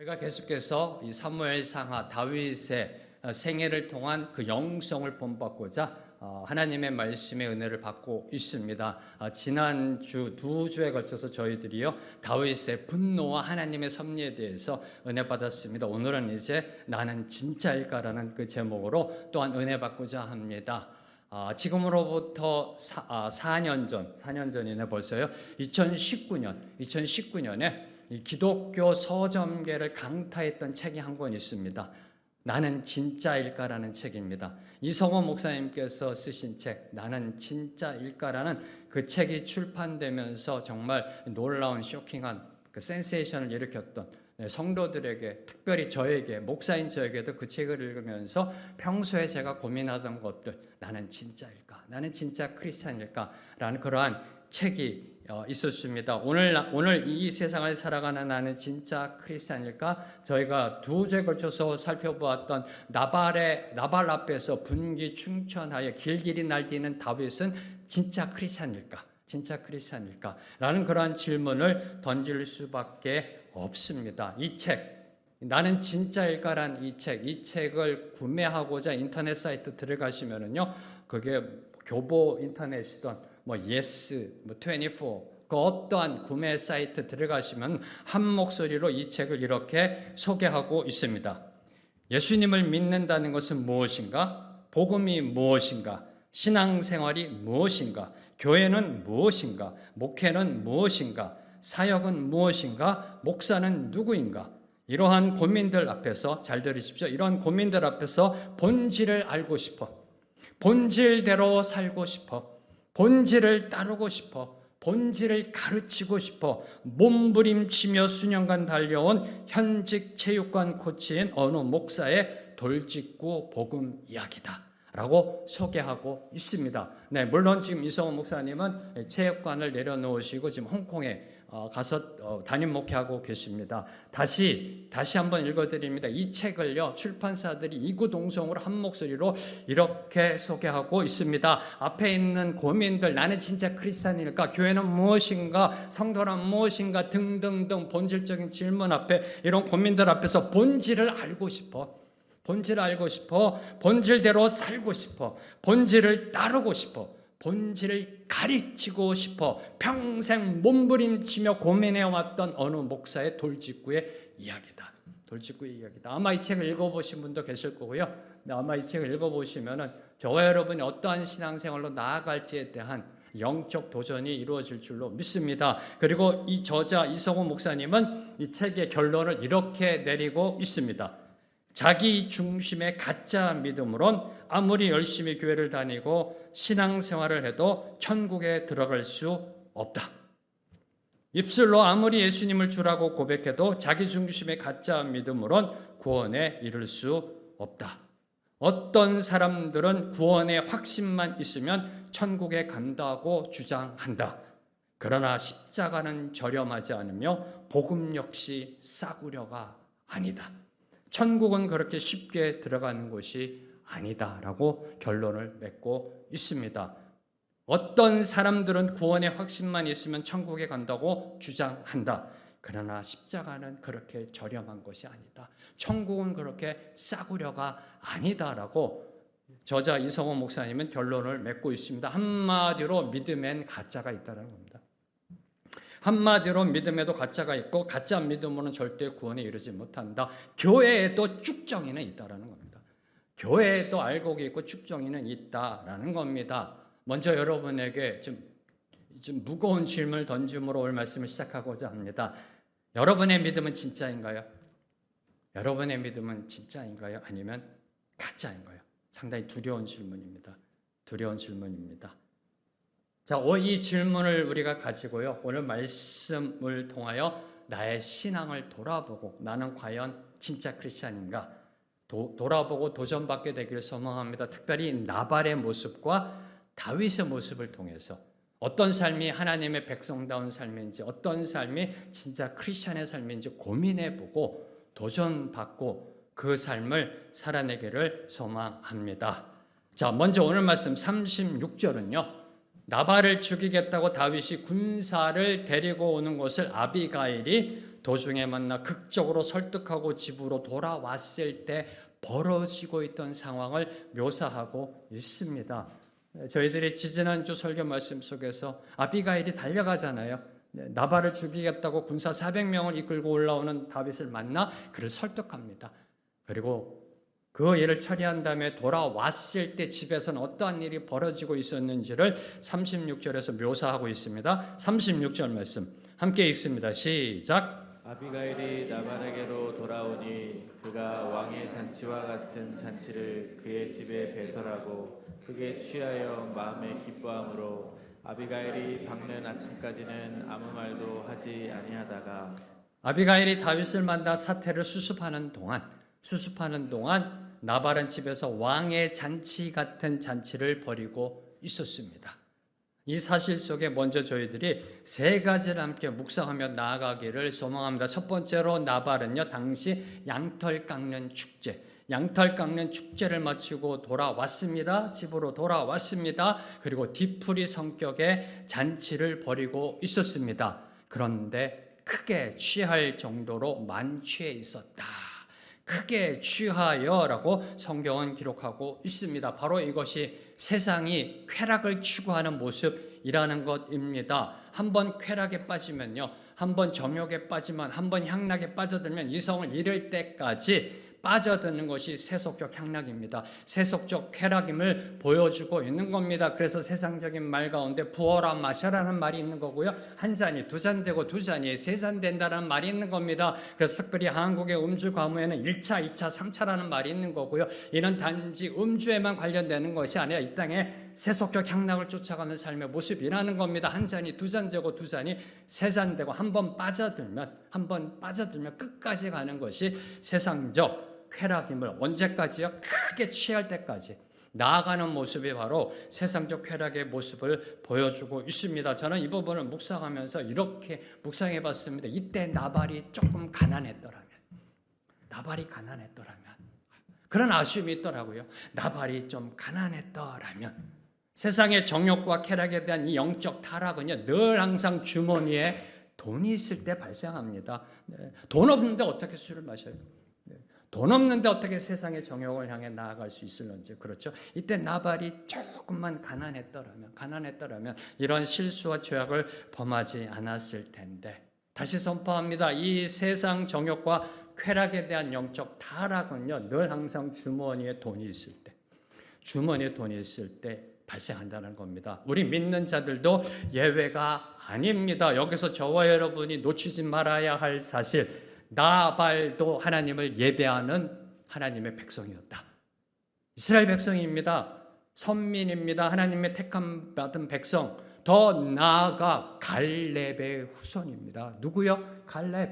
저희가 계속해서 이 사무엘상하 다윗의 생애를 통한 그 영성을 본받고자 하나님의 말씀의 은혜를 받고 있습니다. 지난주 두 주에 걸쳐서 저희들이요 다윗의 분노와 하나님의 섭리에 대해서 은혜 받았습니다. 오늘은 이제 나는 진짜일까라는 그 제목으로 또한 은혜 받고자 합니다. 지금으로부터 4년 전이네 벌써요. 2019년에 이 기독교 서점계를 강타했던 책이 한 권 있습니다. 나는 진짜일까라는 책입니다. 이성호 목사님께서 쓰신 책 나는 진짜일까라는 그 책이 출판되면서 정말 놀라운 쇼킹한 그 센세이션을 일으켰던 성도들에게, 특별히 저에게, 목사인 저에게도 그 책을 읽으면서 평소에 제가 고민하던 것들, 나는 진짜일까? 나는 진짜 크리스찬일까? 라는 그러한 책이 있었습니다. 오늘 이 세상을 살아가는 나는 진짜 크리스찬일까? 저희가 두 주에 걸쳐서 살펴보았던 나발 앞에서 분기 충천하여 길길이 날뛰는 다윗은 진짜 크리스찬일까? 진짜 크리스찬일까? 라는 그러한 질문을 던질 수밖에 없습니다. 이 책, 나는 진짜일까란 이 책을 구매하고자 인터넷 사이트 들어가시면은요, 그게 교보 인터넷이던 예스, 24, 그 어떠한 구매 사이트 들어가시면 한 목소리로 이 책을 이렇게 소개하고 있습니다. 예수님을 믿는다는 것은 무엇인가? 복음이 무엇인가? 신앙생활이 무엇인가? 교회는 무엇인가? 목회는 무엇인가? 사역은 무엇인가? 목사는 누구인가? 이러한 고민들 앞에서, 잘 들으십시오. 이러한 고민들 앞에서 본질을 알고 싶어. 본질대로 살고 싶어. 본질을 따르고 싶어. 본질을 가르치고 싶어. 몸부림치며 수년간 달려온 현직 체육관 코치인 어느 목사의 돌직구 복음 이야기다 라고 소개하고 있습니다. 네, 물론 지금 이성호 목사님은 체육관을 내려놓으시고 지금 홍콩에 가서 담임 목회하고 계십니다. 다시 한번 읽어드립니다. 이 책을요 출판사들이 이구동성으로 한 목소리로 이렇게 소개하고 있습니다. 앞에 있는 고민들, 나는 진짜 크리스찬일까? 교회는 무엇인가? 성도란 무엇인가? 등등등 본질적인 질문 앞에, 이런 고민들 앞에서 본질을 알고 싶어. 본질을 알고 싶어. 본질대로 살고 싶어. 본질을 따르고 싶어. 본질을 가르치고 싶어. 평생 몸부림치며 고민해왔던 어느 목사의 돌직구의 이야기다. 돌직구의 이야기다. 아마 이 책을 읽어보신 분도 계실 거고요. 아마 이 책을 읽어보시면은 저와 여러분이 어떠한 신앙생활로 나아갈지에 대한 영적 도전이 이루어질 줄로 믿습니다. 그리고 이 저자 이성호 목사님은 이 책의 결론을 이렇게 내리고 있습니다. 자기 중심의 가짜 믿음으론 아무리 열심히 교회를 다니고 신앙생활을 해도 천국에 들어갈 수 없다. 입술로 아무리 예수님을 주라고 고백해도 자기 중심의 가짜 믿음으론 구원에 이를 수 없다. 어떤 사람들은 구원의 확신만 있으면 천국에 간다고 주장한다. 그러나 십자가는 저렴하지 않으며 복음 역시 싸구려가 아니다. 천국은 그렇게 쉽게 들어가는 곳이 아니다라고 결론을 맺고 있습니다. 어떤 사람들은 구원의 확신만 있으면 천국에 간다고 주장한다. 그러나 십자가는 그렇게 저렴한 것이 아니다. 천국은 그렇게 싸구려가 아니다라고 저자 이성호 목사님은 결론을 맺고 있습니다. 한마디로 믿음엔 가짜가 있다는 겁니다. 한마디로 믿음에도 가짜가 있고 가짜 믿음으로는 절대 구원에 이르지 못한다. 교회에도 쭉정이는 있다라는 겁니다. 교회에도 알곡이 있고 쭉정이는 있다라는 겁니다. 먼저 여러분에게 좀 무거운 질문을 던짐으로 오늘 말씀을 시작하고자 합니다. 여러분의 믿음은 진짜인가요? 여러분의 믿음은 진짜인가요? 아니면 가짜인가요? 상당히 두려운 질문입니다. 두려운 질문입니다. 자, 이 질문을 우리가 가지고요, 오늘 말씀을 통하여 나의 신앙을 돌아보고 나는 과연 진짜 크리스찬인가 돌아보고 도전받게 되기를 소망합니다. 특별히 나발의 모습과 다윗의 모습을 통해서 어떤 삶이 하나님의 백성다운 삶인지, 어떤 삶이 진짜 크리스찬의 삶인지 고민해보고 도전받고 그 삶을 살아내기를 소망합니다. 자, 먼저 오늘 말씀 36절은요 나발을 죽이겠다고 다윗이 군사를 데리고 오는 것을 아비가일이 도중에 만나 극적으로 설득하고 집으로 돌아왔을 때 벌어지고 있던 상황을 묘사하고 있습니다. 저희들이 지지난주 설교 말씀 속에서 아비가일이 달려가잖아요. 나발을 죽이겠다고 군사 400명을 이끌고 올라오는 다윗을 만나 그를 설득합니다. 그리고 그 일을 처리한 다음에 돌아왔을 때 집에서는 어떠한 일이 벌어지고 있었는지를 36절에서 묘사하고 있습니다. 36절 말씀 함께 읽습니다. 시작. 아비가일이 나발에게로 돌아오니 그가 왕의 잔치와 같은 잔치를 그의 집에 배설하고 그게 취하여 마음에 기뻐함으로 아비가일이 밝는 아침까지는 아무 말도 하지 아니하다가 아비가일이 다윗을 만나 사태를 수습하는 동안 나발은 집에서 왕의 잔치 같은 잔치를 벌이고 있었습니다. 이 사실 속에 먼저 저희들이 세 가지를 함께 묵상하며 나아가기를 소망합니다. 첫 번째로 나발은요, 당시 양털 깎는 축제를 마치고 돌아왔습니다. 집으로 돌아왔습니다. 그리고 뒤풀이 성격의 잔치를 벌이고 있었습니다. 그런데 크게 취할 정도로 만취해 있었다. 크게 취하여라고 성경은 기록하고 있습니다. 바로 이것이 세상이 쾌락을 추구하는 모습이라는 것입니다. 한번 쾌락에 빠지면요, 한번 정욕에 빠지면, 한번 향락에 빠져들면 이성을 잃을 때까지 빠져드는 것이 세속적 향락입니다. 세속적 쾌락임을 보여주고 있는 겁니다. 그래서 세상적인 말 가운데 부어라 마셔라는 말이 있는 거고요. 한 잔이 두 잔 되고 두 잔이 세 잔 된다는 말이 있는 겁니다. 그래서 특별히 한국의 음주 가무에는 1차, 2차, 3차라는 말이 있는 거고요. 이는 단지 음주에만 관련되는 것이 아니라 이 땅에 세속적 향락을 쫓아가는 삶의 모습이라는 겁니다. 한 잔이 두 잔 되고 두 잔이 세 잔 되고 한 번 빠져들면 끝까지 가는 것이 세상적 쾌락임을, 언제까지요? 크게 취할 때까지 나아가는 모습이 바로 세상적 쾌락의 모습을 보여주고 있습니다. 저는 이 부분을 묵상하면서 이렇게 묵상해 봤습니다. 이때 나발이 조금 가난했더라면, 그런 아쉬움이 있더라고요. 나발이 좀 가난했더라면, 세상의 정욕과 쾌락에 대한 이 영적 타락은요, 늘 항상 주머니에 돈이 있을 때 발생합니다. 돈 없는데 어떻게 술을 마셔요? 돈 없는데 어떻게 세상의 정욕을 향해 나아갈 수 있을런지. 그렇죠? 이때 나발이 조금만 가난했더라면 이런 실수와 죄악을 범하지 않았을 텐데. 다시 선포합니다. 이 세상 정욕과 쾌락에 대한 영적 타락은요, 늘 항상 주머니에 돈이 있을 때 발생한다는 겁니다. 우리 믿는 자들도 예외가 아닙니다. 여기서 저와 여러분이 놓치지 말아야 할 사실, 나발도 하나님을 예배하는 하나님의 백성이었다. 이스라엘 백성입니다. 선민입니다. 하나님의 택함 받은 백성. 더 나아가 갈렙의 후손입니다. 누구요? 갈렙.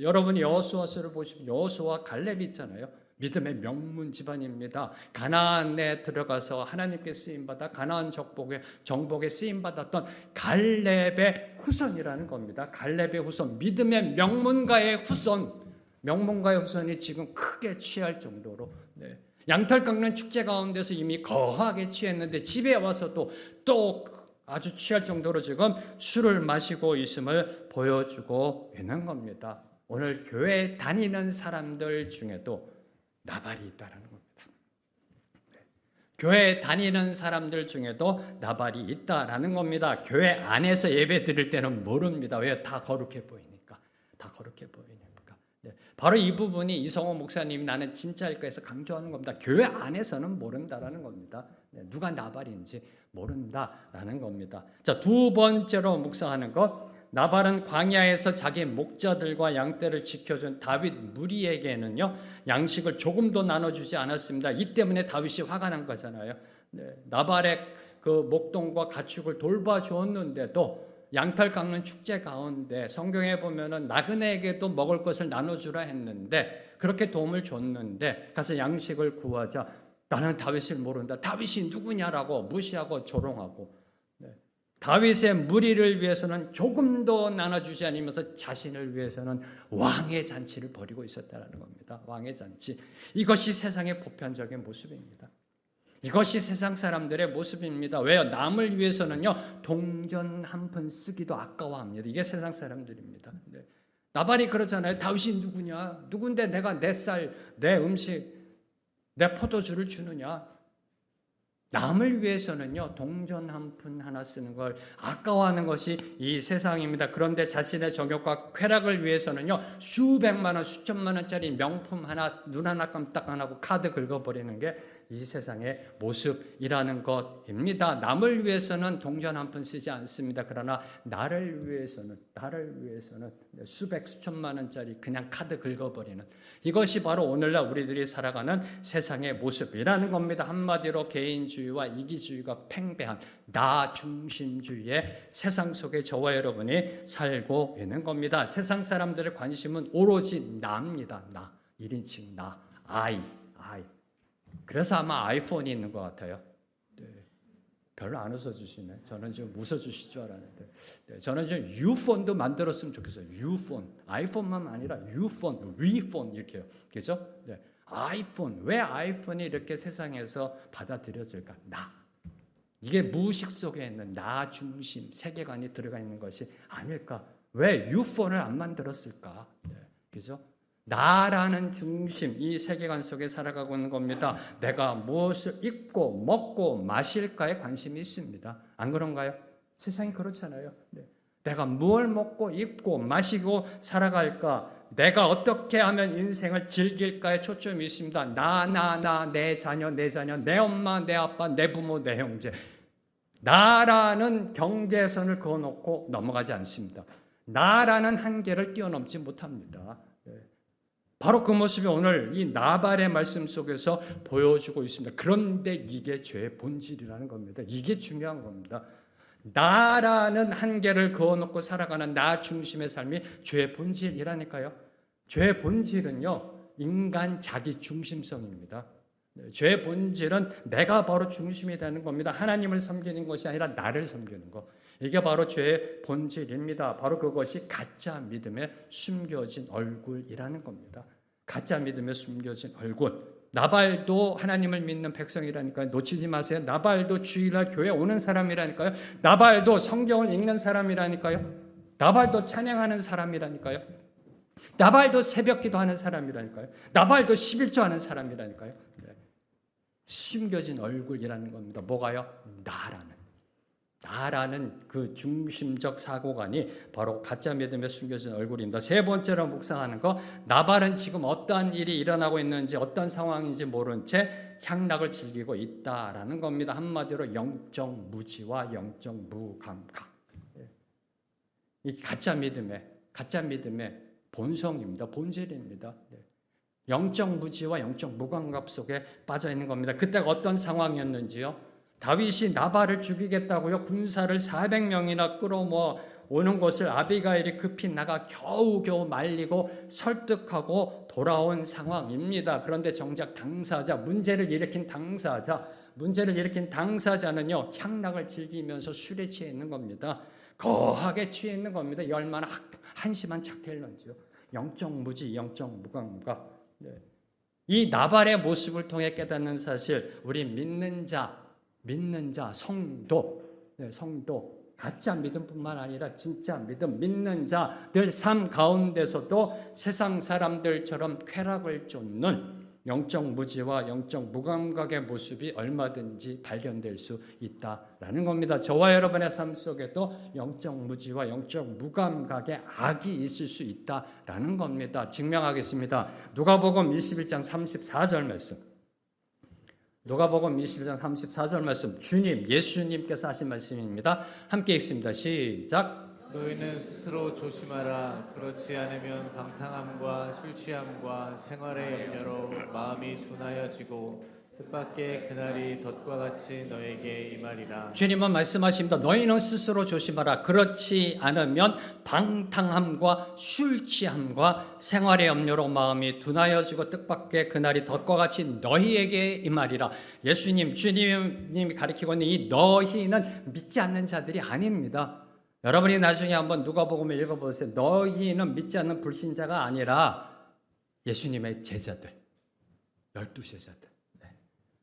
여러분이 여호수아서를 보시면 여호수아 갈렙이 있잖아요. 믿음의 명문 집안입니다. 가나안에 들어가서 하나님께 쓰임받아 가나안 정복에 쓰임받았던 갈렙의 후손이라는 겁니다. 갈렙의 후손, 믿음의 명문가의 후손이 지금 크게 취할 정도로, 양털 깎는 축제 가운데서 이미 거하게 취했는데 집에 와서도 또 아주 취할 정도로 지금 술을 마시고 있음을 보여주고 있는 겁니다. 오늘 교회 다니는 사람들 중에도 나발이 있다는 겁니다. 교회 다니는 사람들 중에도 나발이 있다라는 겁니다. 교회 안에서 예배 드릴 때는 모릅니다. 왜? 다 거룩해 보이니까. 바로 이 부분이 이성호 목사님이 나는 진짜일까 해서 강조하는 겁니다. 교회 안에서는 모른다라는 겁니다. 누가 나발인지 모른다라는 겁니다. 자, 두 번째로 묵상하는 것, 나발은 광야에서 자기 목자들과 양떼를 지켜준 다윗 무리에게는요, 양식을 조금도 나눠주지 않았습니다. 이 때문에 다윗이 화가 난 거잖아요. 나발의 그 목동과 가축을 돌봐주었는데도 양털 깎는 축제 가운데 성경에 보면은 나그네에게도 먹을 것을 나눠주라 했는데, 그렇게 도움을 줬는데 가서 양식을 구하자 나는 다윗을 모른다, 다윗이 누구냐라고 무시하고 조롱하고, 다윗의 무리를 위해서는 조금도 나눠주지 않으면서 자신을 위해서는 왕의 잔치를 벌이고 있었다는 겁니다. 왕의 잔치. 이것이 세상의 보편적인 모습입니다. 이것이 세상 사람들의 모습입니다. 왜요? 남을 위해서는요, 동전 한 푼 쓰기도 아까워합니다. 이게 세상 사람들입니다. 네. 나발이 그러잖아요. 다윗이 누구냐? 누군데 내가 내 쌀, 내 음식, 내 포도주를 주느냐? 남을 위해서는요, 동전 한 푼 하나 쓰는 걸 아까워하는 것이 이 세상입니다. 그런데 자신의 정욕과 쾌락을 위해서는요, 수백만 원, 수천만 원짜리 명품 하나, 눈 하나 깜딱 안 하고 카드 긁어버리는 게 이 세상의 모습이라는 것입니다. 남을 위해서는 동전 한 푼 쓰지 않습니다. 그러나 나를 위해서는 수백, 수천만 원짜리 그냥 카드 긁어버리는, 이것이 바로 오늘날 우리들이 살아가는 세상의 모습이라는 겁니다. 한마디로 개인주의와 이기주의가 팽배한 나 중심주의의 세상 속에 저와 여러분이 살고 있는 겁니다. 세상 사람들의 관심은 오로지 나입니다. 나, 1인칭 나, I. 그래서 아마 아이폰이 있는 것 같아요. 네. 별로 안 웃어주시네. 저는 좀 웃어주실 줄 알았는데. 네. 저는 좀 U폰도 만들었으면 좋겠어요. U폰. 아이폰만 아니라 U폰, 위폰 이렇게요. 그죠? 네. 아이폰. 왜 아이폰이 이렇게 세상에서 받아들여질까? 나. 이게 무의식 속에 있는 나 중심 세계관이 들어가 있는 것이 아닐까? 왜 U폰을 안 만들었을까? 네. 그죠? 나라는 중심, 이 세계관 속에 살아가고 있는 겁니다. 내가 무엇을 입고 먹고 마실까에 관심이 있습니다. 안 그런가요? 세상이 그렇잖아요. 네. 내가 뭘 먹고 입고 마시고 살아갈까? 내가 어떻게 하면 인생을 즐길까에 초점이 있습니다. 내 자녀, 내 엄마, 내 아빠, 내 부모, 내 형제. 나라는 경계선을 그어놓고 넘어가지 않습니다. 나라는 한계를 뛰어넘지 못합니다. 바로 그 모습이 오늘 이 나발의 말씀 속에서 보여주고 있습니다. 그런데 이게 죄의 본질이라는 겁니다. 이게 중요한 겁니다. 나라는 한계를 그어놓고 살아가는 나 중심의 삶이 죄의 본질이라니까요. 죄의 본질은요, 인간 자기 중심성입니다. 죄의 본질은 내가 바로 중심이 되는 겁니다. 하나님을 섬기는 것이 아니라 나를 섬기는 것. 이게 바로 죄의 본질입니다. 바로 그것이 가짜 믿음에 숨겨진 얼굴이라는 겁니다. 가짜 믿음에 숨겨진 얼굴. 나발도 하나님을 믿는 백성이라니까요. 놓치지 마세요. 나발도 주일날 교회 오는 사람이라니까요. 나발도 성경을 읽는 사람이라니까요. 나발도 찬양하는 사람이라니까요. 나발도 새벽 기도하는 사람이라니까요. 나발도 11조 하는 사람이라니까요. 네. 숨겨진 얼굴이라는 겁니다. 뭐가요? 나라는 그 중심적 사고관이 바로 가짜 믿음에 숨겨진 얼굴입니다. 세 번째로 묵상하는 거, 나발은 지금 어떠한 일이 일어나고 있는지 어떤 상황인지 모른 채 향락을 즐기고 있다라는 겁니다. 한마디로 영적 무지와 영적 무감각. 이 가짜 믿음의 본성입니다. 본질입니다. 영적 무지와 영적 무감각 속에 빠져 있는 겁니다. 그때가 어떤 상황이었는지요? 다윗이 나발을 죽이겠다고요. 군사를 400명이나 끌어모아 오는 것을 아비가일이 급히 나가 겨우겨우 말리고 설득하고 돌아온 상황입니다. 그런데 정작 문제를 일으킨 당사자는요, 향락을 즐기면서 술에 취해 있는 겁니다. 거하게 취해 있는 겁니다. 이 얼마나 한심한 작태일런지요. 영적 무지, 영적 무감각. 네. 이 나발의 모습을 통해 깨닫는 사실, 우리 믿는 자, 성도, 가짜 믿음뿐만 아니라 진짜 믿음, 믿는 자들 삶 가운데서도 세상 사람들처럼 쾌락을 쫓는 영적 무지와 영적 무감각의 모습이 얼마든지 발견될 수 있다라는 겁니다. 저와 여러분의 삶 속에도 영적 무지와 영적 무감각의 악이 있을 수 있다라는 겁니다. 증명하겠습니다. 누가복음 21장 34절 말씀. 누가복음 21장 34절 말씀, 예수님께서 하신 말씀입니다. 함께 읽습니다. 시작. 너희는 스스로 조심하라. 그렇지 않으면 방탕함과 술 취함과 생활의 염려로 마음이 둔하여지고 뜻밖의 그날이 덫과 같이 너에게 임하리라. 주님은 말씀하십니다. 너희는 스스로 조심하라. 그렇지 않으면 방탕함과 술 취함과 생활의 염려로 마음이 둔하여지고 뜻밖의 그날이 덫과 같이 너희에게 임하리라. 주님이 가리키고 있는 이 너희는 믿지 않는 자들이 아닙니다. 여러분이 나중에 한번 누가복음을 읽어보세요. 너희는 믿지 않는 불신자가 아니라 예수님의 제자들, 12 제자들.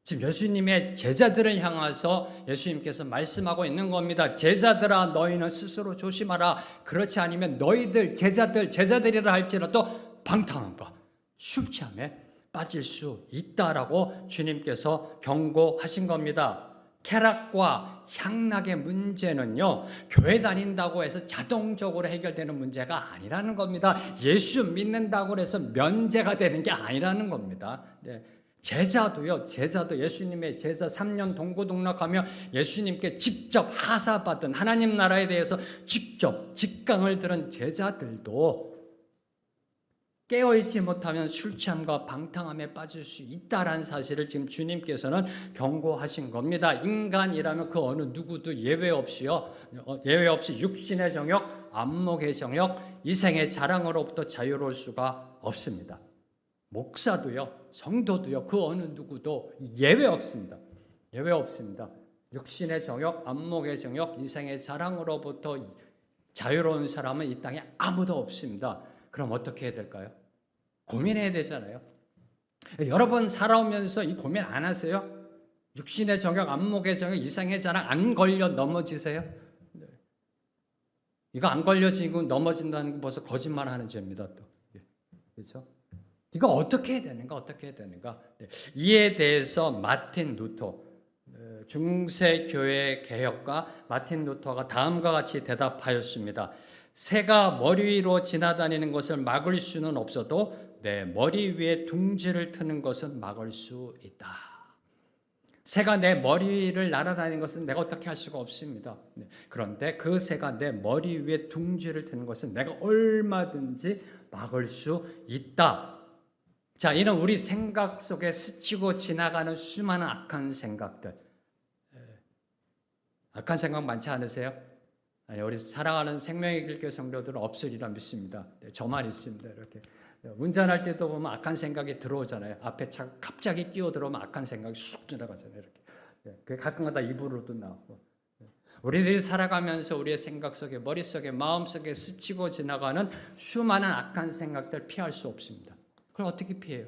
지금 예수님의 제자들을 향해서 예수님께서 말씀하고 있는 겁니다. 제자들아 너희는 스스로 조심하라. 그렇지 않으면 너희들 제자들이라 할지라도 방탕함과 술 취함에 빠질 수 있다라고 주님께서 경고하신 겁니다. 쾌락과 향락의 문제는요, 교회 다닌다고 해서 자동적으로 해결되는 문제가 아니라는 겁니다. 예수 믿는다고 해서 면제가 되는 게 아니라는 겁니다. 네. 제자도 예수님의 제자 3년 동고동락하며 예수님께 직접 하사받은 하나님 나라에 대해서 직접 직강을 들은 제자들도 깨어있지 못하면 술 취함과 방탕함에 빠질 수 있다라는 사실을 지금 주님께서는 경고하신 겁니다. 인간이라면 그 어느 누구도 예외 없이 육신의 정욕, 안목의 정욕, 이생의 자랑으로부터 자유로울 수가 없습니다. 목사도요, 성도도요, 그 어느 누구도 예외 없습니다. 예외 없습니다. 육신의 정욕, 안목의 정욕, 이생의 자랑으로부터 자유로운 사람은 이 땅에 아무도 없습니다. 그럼 어떻게 해야 될까요? 고민해야 되잖아요. 여러분 살아오면서 이 고민 안 하세요? 육신의 정욕, 안목의 정욕, 이생의 자랑 안 걸려 넘어지세요? 네. 이거 안 걸려지고 넘어진다는 건 벌써 거짓말하는 죄입니다. 또 그렇죠? 이거 어떻게 해야 되는가? 네. 이에 대해서 마틴 루터 중세교회 개혁가 마틴 루터가 다음과 같이 대답하였습니다. 새가 머리 위로 지나다니는 것을 막을 수는 없어도 내 머리 위에 둥지를 트는 것은 막을 수 있다. 새가 내 머리를 날아다니는 것은 내가 어떻게 할 수가 없습니다. 그런데 그 새가 내 머리 위에 둥지를 트는 것은 내가 얼마든지 막을 수 있다. 자, 이는 우리 생각 속에 스치고 지나가는 수많은 악한 생각들. 악한 생각 많지 않으세요? 아니, 우리 사랑하는 생명의 길교 성도들은 없으리라 믿습니다. 네, 저만 있습니다. 이렇게 운전할 때도 보면 악한 생각이 들어오잖아요. 앞에 차 갑자기 끼어들어오면 악한 생각이 쑥 지나가잖아요. 이렇게. 네, 그게 가끔가다 입으로도 나오고. 네. 우리들이 살아가면서 우리의 생각 속에, 머릿속에, 마음속에 스치고 지나가는 수많은 악한 생각들 피할 수 없습니다. 그걸 어떻게 피해요?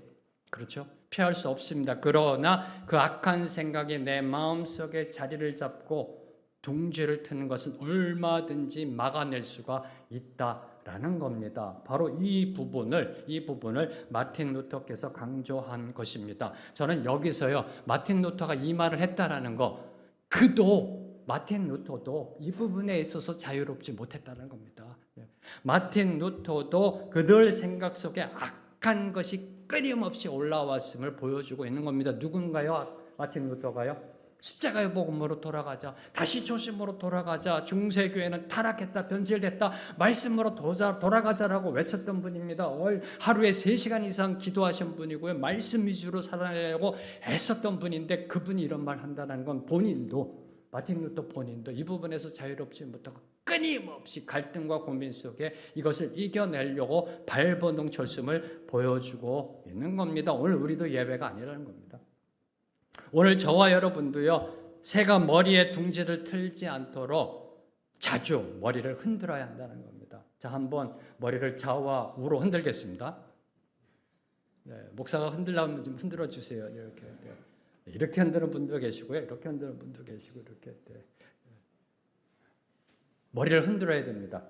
그렇죠? 피할 수 없습니다. 그러나 그 악한 생각이 내 마음속에 자리를 잡고 둥지를 트는 것은 얼마든지 막아낼 수가 있다라는 겁니다. 바로 이 부분을 마틴 루터께서 강조한 것입니다. 저는 여기서요, 마틴 루터가 이 말을 했다라는 거, 마틴 루터도 이 부분에 있어서 자유롭지 못했다는 겁니다. 마틴 루터도 그들 생각 속에 악한 것이 끊임없이 올라왔음을 보여주고 있는 겁니다. 누군가요? 마틴 루터가요? 십자가의 복음으로 돌아가자, 다시 초심으로 돌아가자, 중세교회는 타락했다, 변질됐다, 말씀으로 돌아가자라고 외쳤던 분입니다. 하루에 3시간 이상 기도하신 분이고요, 말씀 위주로 살아내려고 애썼던 분인데, 그분이 이런 말 한다는 건 마틴 루터 본인도 이 부분에서 자유롭지 못하고 끊임없이 갈등과 고민 속에 이것을 이겨내려고 발버둥 쳤음을 보여주고 있는 겁니다. 오늘 우리도 예외가 아니라는 겁니다. 오늘 저와 여러분도요, 새가 머리에 둥지를 틀지 않도록 자주 머리를 흔들어야 한다는 겁니다. 자, 한번 머리를 좌우와 우로 흔들겠습니다. 네, 목사가 흔들려면 좀 흔들어 주세요. 이렇게. 네. 이렇게 흔드는 분도 계시고요, 이렇게 흔드는 분도 계시고, 이렇게. 네. 머리를 흔들어야 됩니다.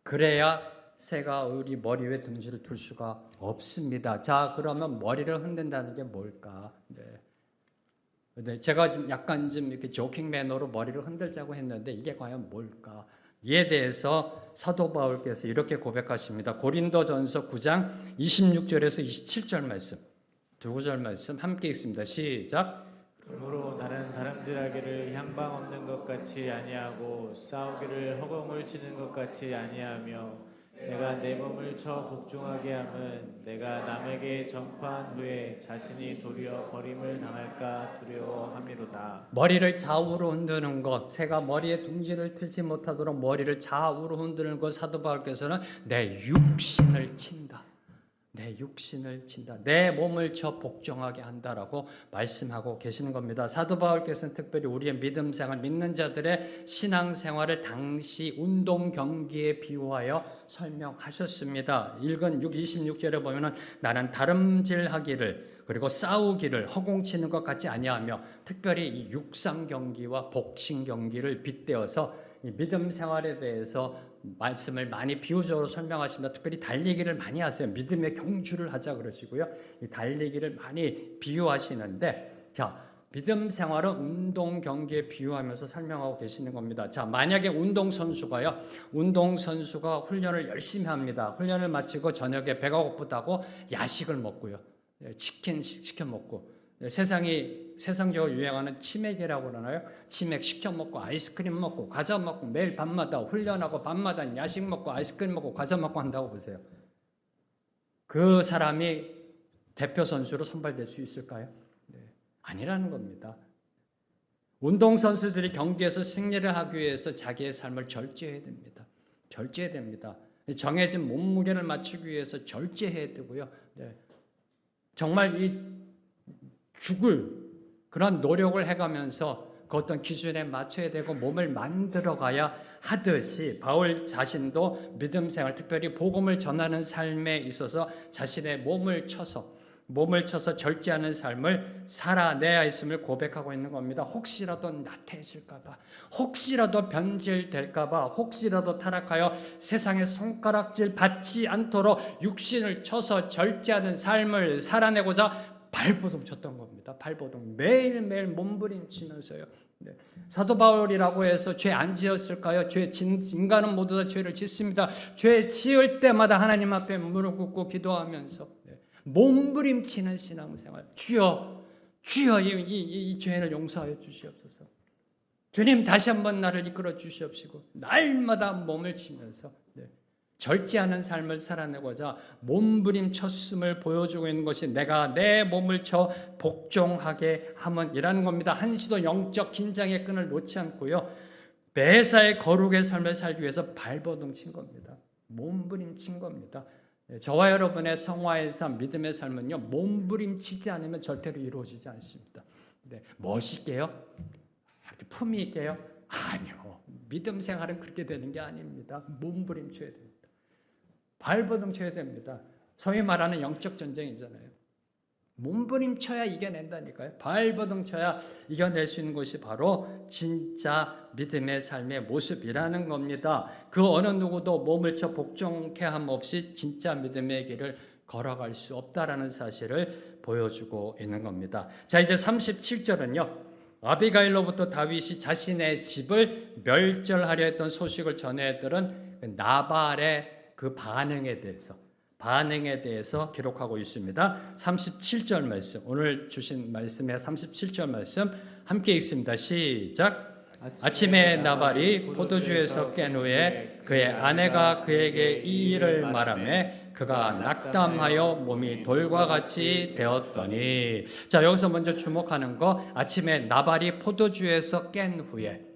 그래야 새가 우리 머리 위에 둥지를 둘 수가 없습니다. 자, 그러면 머리를 흔든다는 게 뭘까? 네, 제가 좀 약간 이렇게 조킹 매너로 머리를 흔들자고 했는데 이게 과연 뭘까? 이에 대해서 사도 바울께서 이렇게 고백하십니다. 고린도전서 9장 26절에서 27절 말씀, 두 구절 말씀 함께 읽습니다. 시작. 그러므로 나는 다름질하기를 향방 없는 것 같이 아니하고 싸우기를 허공을 치는 것 같이 아니하며 내가 내 몸을 쳐 복종하게 함은 내가 남에게 전파한 후에 자신이 도리어 버림을 당할까 두려워함이로다. 머리를 좌우로 흔드는 것, 새가 머리에 둥지를 틀지 못하도록 머리를 좌우로 흔드는 것, 사도 바울께서는 내 육신을 친다. 내 몸을 쳐 복종하게 한다라고 말씀하고 계시는 겁니다. 사도 바울께서는 특별히 우리의 믿음 생활, 믿는 자들의 신앙 생활을 당시 운동 경기에 비유하여 설명하셨습니다. 읽은 26절에 보면은 나는 다름질하기를 그리고 싸우기를 허공치는 것 같지 아니하며 특별히 이 육상 경기와 복싱 경기를 빗대어서 이 믿음 생활에 대해서 말씀을 많이 비유적으로 설명하시며 특별히 달리기를 많이 하세요. 믿음의 경주를 하자 그러시고요. 이 달리기를 많이 비유하시는데 자, 믿음 생활은 운동 경기에 비유하면서 설명하고 계시는 겁니다. 자, 만약에 운동선수가 훈련을 열심히 합니다. 훈련을 마치고 저녁에 배가 고프다고 야식을 먹고요. 치킨 시켜 먹고 세상적으로 유행하는 치맥이라고 그러나요? 치맥 시켜 먹고 아이스크림 먹고 과자 먹고 매일 밤마다 훈련하고 밤마다 야식 먹고 아이스크림 먹고 과자 먹고 한다고 보세요. 그 사람이 대표 선수로 선발될 수 있을까요? 아니라는 겁니다. 운동선수들이 경기에서 승리를 하기 위해서 자기의 삶을 절제해야 됩니다. 절제해야 됩니다. 정해진 몸무게를 맞추기 위해서 절제해야 되고요. 정말 이 죽을 그런 노력을 해가면서 그 어떤 기준에 맞춰야 되고 몸을 만들어가야 하듯이 바울 자신도 믿음 생활, 특별히 복음을 전하는 삶에 있어서 자신의 몸을 쳐서 절제하는 삶을 살아내야 했음을 고백하고 있는 겁니다. 혹시라도 나태해질까봐, 혹시라도 변질될까봐, 혹시라도 타락하여 세상의 손가락질 받지 않도록 육신을 쳐서 절제하는 삶을 살아내고자 발버둥 쳤던 겁니다. 발버둥 매일매일 몸부림치면서요. 사도 바울이라고 해서 죄 안 지었을까요? 인간은 모두 다 죄를 짓습니다. 죄 지을 때마다 하나님 앞에 무릎 꿇고 기도하면서 몸부림치는 신앙생활. 주여 이 죄를 용서하여 주시옵소서. 주님 다시 한번 나를 이끌어 주시옵시고 날마다 몸을 치면서 절제하는 삶을 살아내고자 몸부림쳤음을 보여주고 있는 것이 내가 내 몸을 쳐 복종하게 함은이라는 겁니다. 한시도 영적 긴장의 끈을 놓지 않고요. 매사에 거룩의 삶을 살기 위해서 발버둥 친 겁니다. 몸부림친 겁니다. 저와 여러분의 성화의 삶, 믿음의 삶은요, 몸부림치지 않으면 절대로 이루어지지 않습니다. 멋있게요? 품위 있게요? 아니요. 믿음 생활은 그렇게 되는 게 아닙니다. 몸부림쳐야 됩니다. 발버둥 쳐야 됩니다. 소위 말하는 영적 전쟁이잖아요. 몸부림쳐야 이겨낸다니까요. 발버둥 쳐야 이겨낼 수 있는 것이 바로 진짜 믿음의 삶의 모습이라는 겁니다. 그 어느 누구도 몸을 쳐 복종케 함 없이 진짜 믿음의 길을 걸어갈 수 없다라는 사실을 보여주고 있는 겁니다. 자, 이제 37절은요. 아비가일로부터 다윗이 자신의 집을 멸절하려 했던 소식을 전해들은 나발의 그 반응에 대해서 기록하고 있습니다. 37절 말씀, 오늘 주신 말씀의 37절 말씀 함께 읽습니다. 시작. 아침에 나발이 포도주에서 깬 후에 그의 아내가 그에게 이 일을 말하매 그가 낙담하여 몸이 돌과 같이 되었더니. 자, 여기서 먼저 주목하는 거, 아침에 나발이 포도주에서 깬 후에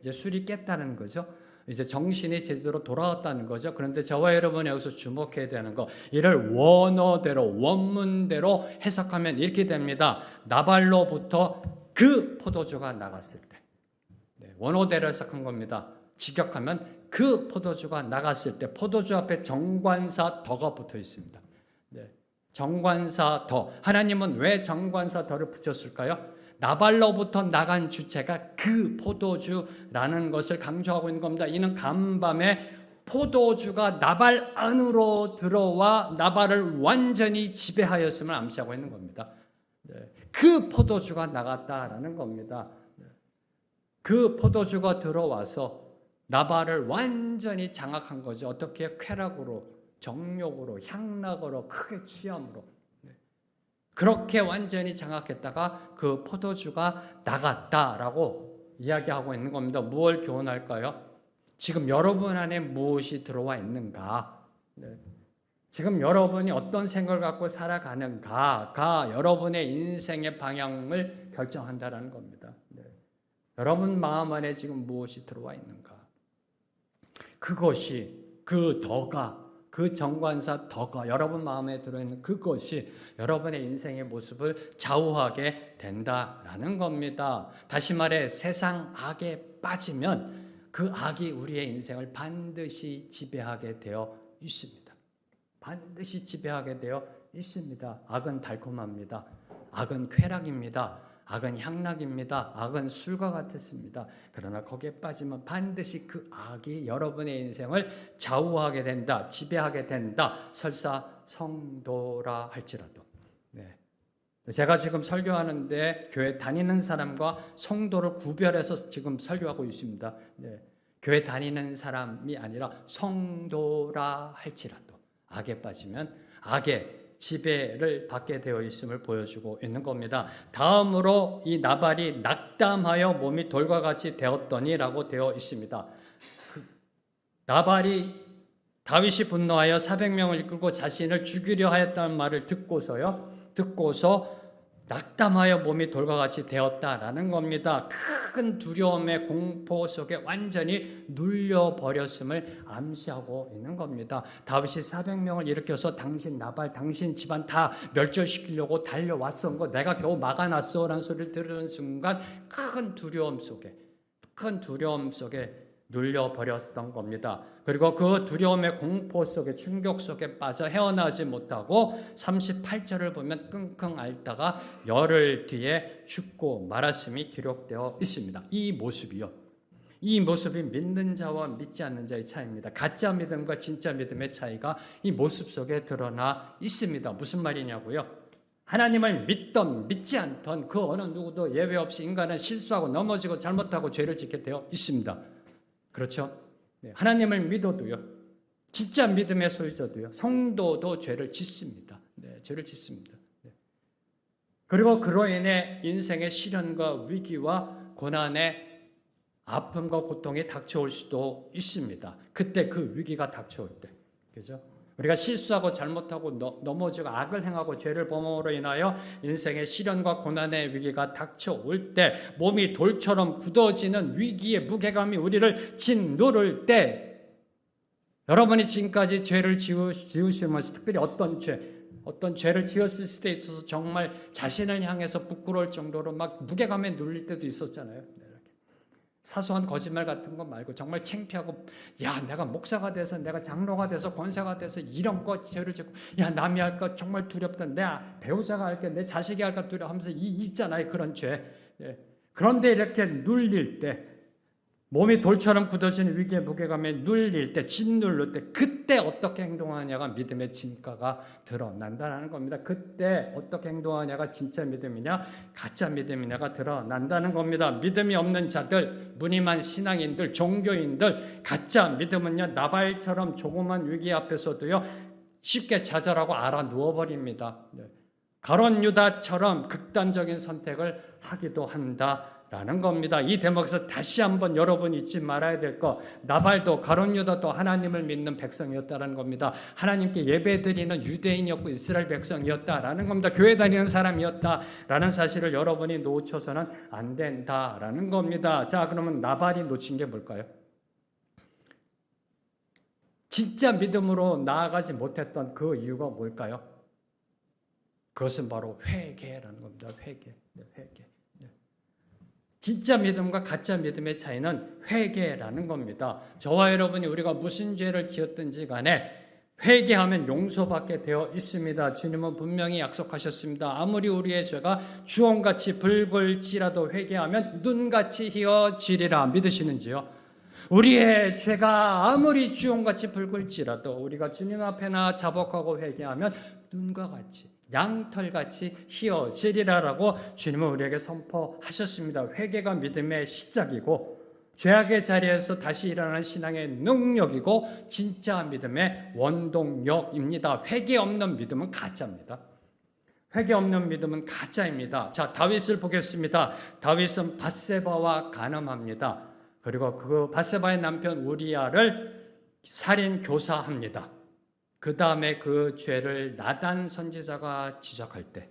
이제 술이 깼다는 거죠. 이제 정신이 제대로 돌아왔다는 거죠. 그런데 저와 여러분이 여기서 주목해야 되는 거, 이를 원문대로 해석하면 이렇게 됩니다. 나발로부터 그 포도주가 나갔을 때. 원어대로 해석한 겁니다. 직역하면 그 포도주가 나갔을 때, 포도주 앞에 정관사 더가 붙어 있습니다. 정관사 더. 하나님은 왜 정관사 더를 붙였을까요? 나발로부터 나간 주체가 그 포도주라는 것을 강조하고 있는 겁니다. 이는 간밤에 포도주가 나발 안으로 들어와 나발을 완전히 지배하였음을 암시하고 있는 겁니다. 그 포도주가 나갔다라는 겁니다. 그 포도주가 들어와서 나발을 완전히 장악한 거죠. 어떻게? 쾌락으로, 정욕으로, 향락으로, 크게 취함으로. 그렇게 완전히 장악했다가 그 포도주가 나갔다라고 이야기하고 있는 겁니다. 무엇을 교훈할까요? 지금 여러분 안에 무엇이 들어와 있는가? 지금 여러분이 어떤 생각을 갖고 살아가는가가 여러분의 인생의 방향을 결정한다는 겁니다. 여러분 마음 안에 지금 무엇이 들어와 있는가? 그것이, 그 정관사 덕가 여러분 마음에 들어있는 그것이 여러분의 인생의 모습을 좌우하게 된다라는 겁니다. 다시 말해, 세상 악에 빠지면 그 악이 우리의 인생을 반드시 지배하게 되어 있습니다. 반드시 지배하게 되어 있습니다. 악은 달콤합니다. 악은 쾌락입니다. 악은 향락입니다. 악은 술과 같았습니다. 그러나 거기에 빠지면 반드시 그 악이 여러분의 인생을 좌우하게 된다, 지배하게 된다. 설사 성도라 할지라도. 네. 제가 지금 설교하는데 교회 다니는 사람과 성도를 구별해서 지금 설교하고 있습니다. 네. 교회 다니는 사람이 아니라 성도라 할지라도 악에 빠지면 악의 지배를 받게 되어 있음을 보여주고 있는 겁니다. 다음으로 이 나발이 낙담하여 몸이 돌과 같이 되었더니라고 되어 있습니다. 나발이 다윗이 분노하여 400명을 이끌고 자신을 죽이려 하였다는 말을 듣고서 낙담하여 몸이 돌과 같이 되었다라는 겁니다. 큰 두려움의 공포 속에 완전히 눌려버렸음을 암시하고 있는 겁니다. 다윗이 400명을 일으켜서 당신 나발, 당신 집안 다 멸절시키려고 달려왔어. 내가 겨우 막아놨어 라는 소리를 들은 순간 큰 두려움 속에 눌려버렸던 겁니다. 그리고 그 두려움의 공포 속에 충격 속에 빠져 헤어나지 못하고 38절을 보면 끙끙 앓다가 열흘 뒤에 죽고 말았음이 기록되어 있습니다. 이 모습이 믿는 자와 믿지 않는 자의 차이입니다. 가짜 믿음과 진짜 믿음의 차이가 이 모습 속에 드러나 있습니다. 무슨 말이냐고요? 하나님을 믿던 믿지 않던 그 어느 누구도 예외 없이 인간은 실수하고 넘어지고 잘못하고 죄를 짓게 되어 있습니다. 그렇죠? 네, 하나님을 믿어도요, 진짜 믿음의 소유자도요, 성도도 죄를 짓습니다. 네, 죄를 짓습니다. 네. 그리고 그로 인해 인생의 시련과 위기와 고난의 아픔과 고통이 닥쳐올 수도 있습니다. 그때 그 위기가 닥쳐올 때, 그죠? 우리가 실수하고 잘못하고 넘어지고 악을 행하고 죄를 범함으로 인하여 인생의 시련과 고난의 위기가 닥쳐올 때, 몸이 돌처럼 굳어지는 위기의 무게감이 우리를 짓누를 때, 여러분이 지금까지 죄를 지으시면서 특별히 어떤 죄를 지었을 때 있어서 정말 자신을 향해서 부끄러울 정도로 막 무게감에 눌릴 때도 있었잖아요. 사소한 거짓말 같은 거 말고 정말 창피하고, 야, 내가 목사가 돼서, 내가 장로가 돼서, 권사가 돼서 이런 거 죄를 짓고, 야, 남이 할까 정말 두렵다, 내 배우자가 할까, 내 자식이 할까 두려워하면서 있잖아요, 그런 죄. 예. 그런데 이렇게 눌릴 때, 몸이 돌처럼 굳어지는 위기의 무게감에 눌릴 때, 짓눌릴 때, 그때 어떻게 행동하냐가 믿음의 진가가 드러난다는 겁니다. 그때 어떻게 행동하냐가 진짜 믿음이냐, 가짜 믿음이냐가 드러난다는 겁니다. 믿음이 없는 자들, 무늬만 신앙인들, 종교인들, 가짜 믿음은요, 나발처럼 조그만 위기 앞에서도요, 쉽게 좌절하고 알아 누워버립니다. 네. 가룟 유다처럼 극단적인 선택을 하기도 한다. 라는 겁니다. 이 대목에서 다시 한번 여러분 잊지 말아야 될 거, 나발도 가룟 유다도 하나님을 믿는 백성이었다는 겁니다. 하나님께 예배드리는 유대인이었고 이스라엘 백성이었다라는 겁니다. 교회 다니는 사람이었다라는 사실을 여러분이 놓쳐서는 안 된다라는 겁니다. 자, 그러면 나발이 놓친 게 뭘까요? 진짜 믿음으로 나아가지 못했던 그 이유가 뭘까요? 그것은 바로 회개라는 겁니다. 회개. 진짜 믿음과 가짜 믿음의 차이는 회개라는 겁니다. 저와 여러분이 우리가 무슨 죄를 지었든지 간에 회개하면 용서받게 되어 있습니다. 주님은 분명히 약속하셨습니다. 아무리 우리의 죄가 주홍같이 붉을지라도 회개하면 눈같이 희어지리라. 믿으시는지요? 우리의 죄가 아무리 주홍같이 붉을지라도 우리가 주님 앞에 나 자복하고 회개하면 눈과 같이, 양털같이 희어지리라라고 주님은 우리에게 선포하셨습니다. 회개가 믿음의 시작이고 죄악의 자리에서 다시 일어나는 신앙의 능력이고 진짜 믿음의 원동력입니다. 회개 없는 믿음은 가짜입니다. 회개 없는 믿음은 가짜입니다. 자, 다윗을 보겠습니다. 다윗은 밧세바와 간음합니다. 그리고 그 밧세바의 남편 우리야를 살인 교사합니다. 그 다음에 그 죄를 나단 선지자가 지적할 때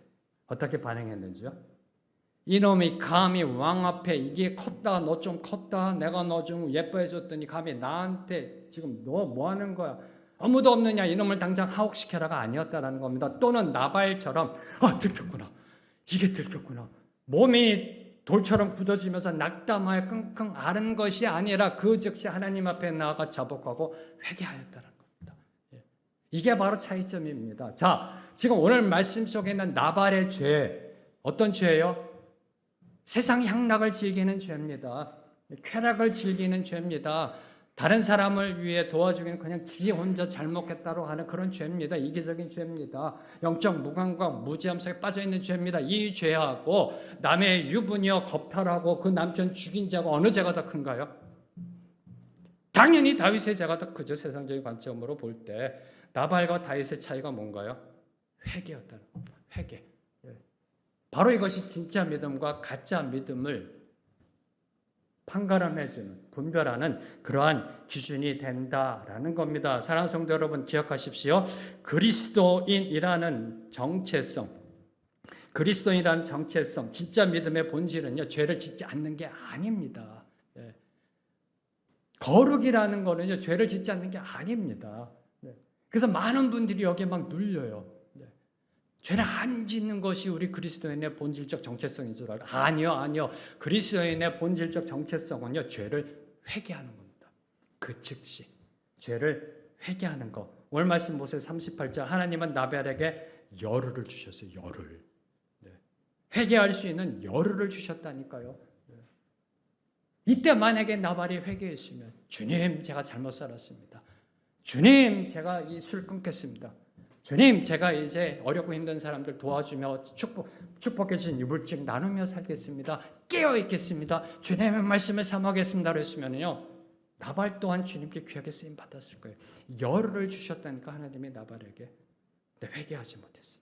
어떻게 반응했는지요? 이놈이 감히 왕 앞에 이게 컸다, 너 좀 컸다, 내가 너 좀 예뻐해줬더니 감히 나한테 지금 너 뭐 하는 거야? 아무도 없느냐, 이놈을 당장 하옥시켜라가 아니었다라는 겁니다. 또는 나발처럼 들켰구나, 이게 들켰구나, 몸이 돌처럼 굳어지면서 낙담하여 끙끙 앓은 것이 아니라 그 즉시 하나님 앞에 나아가 자복하고 회개하였다는 겁니다. 이게 바로 차이점입니다. 자, 지금 오늘 말씀 속에 있는 나발의 죄, 어떤 죄예요? 세상 향락을 즐기는 죄입니다. 쾌락을 즐기는 죄입니다. 다른 사람을 위해 도와주기는 그냥 지 혼자 잘 먹겠다고 하는 그런 죄입니다. 이기적인 죄입니다. 영적 무감각, 무지함 속에 빠져있는 죄입니다. 이 죄하고 남의 유부녀 겁탈하고 그 남편 죽인 죄하고 어느 죄가 더 큰가요? 당연히 다윗의 죄가 더 크죠. 세상적인 관점으로 볼 때. 나발과 다윗의 차이가 뭔가요? 회개였다는 겁니다. 회개. 바로 이것이 진짜 믿음과 가짜 믿음을 판가름해주는, 분별하는 그러한 기준이 된다라는 겁니다. 사랑하는 성도 여러분, 기억하십시오. 그리스도인이라는 정체성, 진짜 믿음의 본질은요, 죄를 짓지 않는 게 아닙니다. 거룩이라는 거는요, 죄를 짓지 않는 게 아닙니다. 그래서 많은 분들이 여기에 막 눌려요. 죄를 안 짓는 것이 우리 그리스도인의 본질적 정체성인 줄 알고. 아니요. 그리스도인의 본질적 정체성은요, 죄를 회개하는 겁니다. 그 즉시 죄를 회개하는 것. 오늘 말씀 보세요. 38절. 하나님은 나발에게 여르를 주셨어요. 여르를. 회개할 수 있는 여르를 주셨다니까요. 이때 만약에 나발이 회개했으면, 주님, 제가 잘못 살았습니다. 주님, 제가 이 술 끊겠습니다. 주님, 제가 이제 어렵고 힘든 사람들 도와주며 축복해 주신 유불증 나누며 살겠습니다. 깨어 있겠습니다. 주님의 말씀을 삼하겠습니다. 그랬으면요, 나발 또한 주님께 귀하게 쓰임 받았을 거예요. 열을 주셨다니까 하나님이 나발에게. 근데 회개하지 못했어요.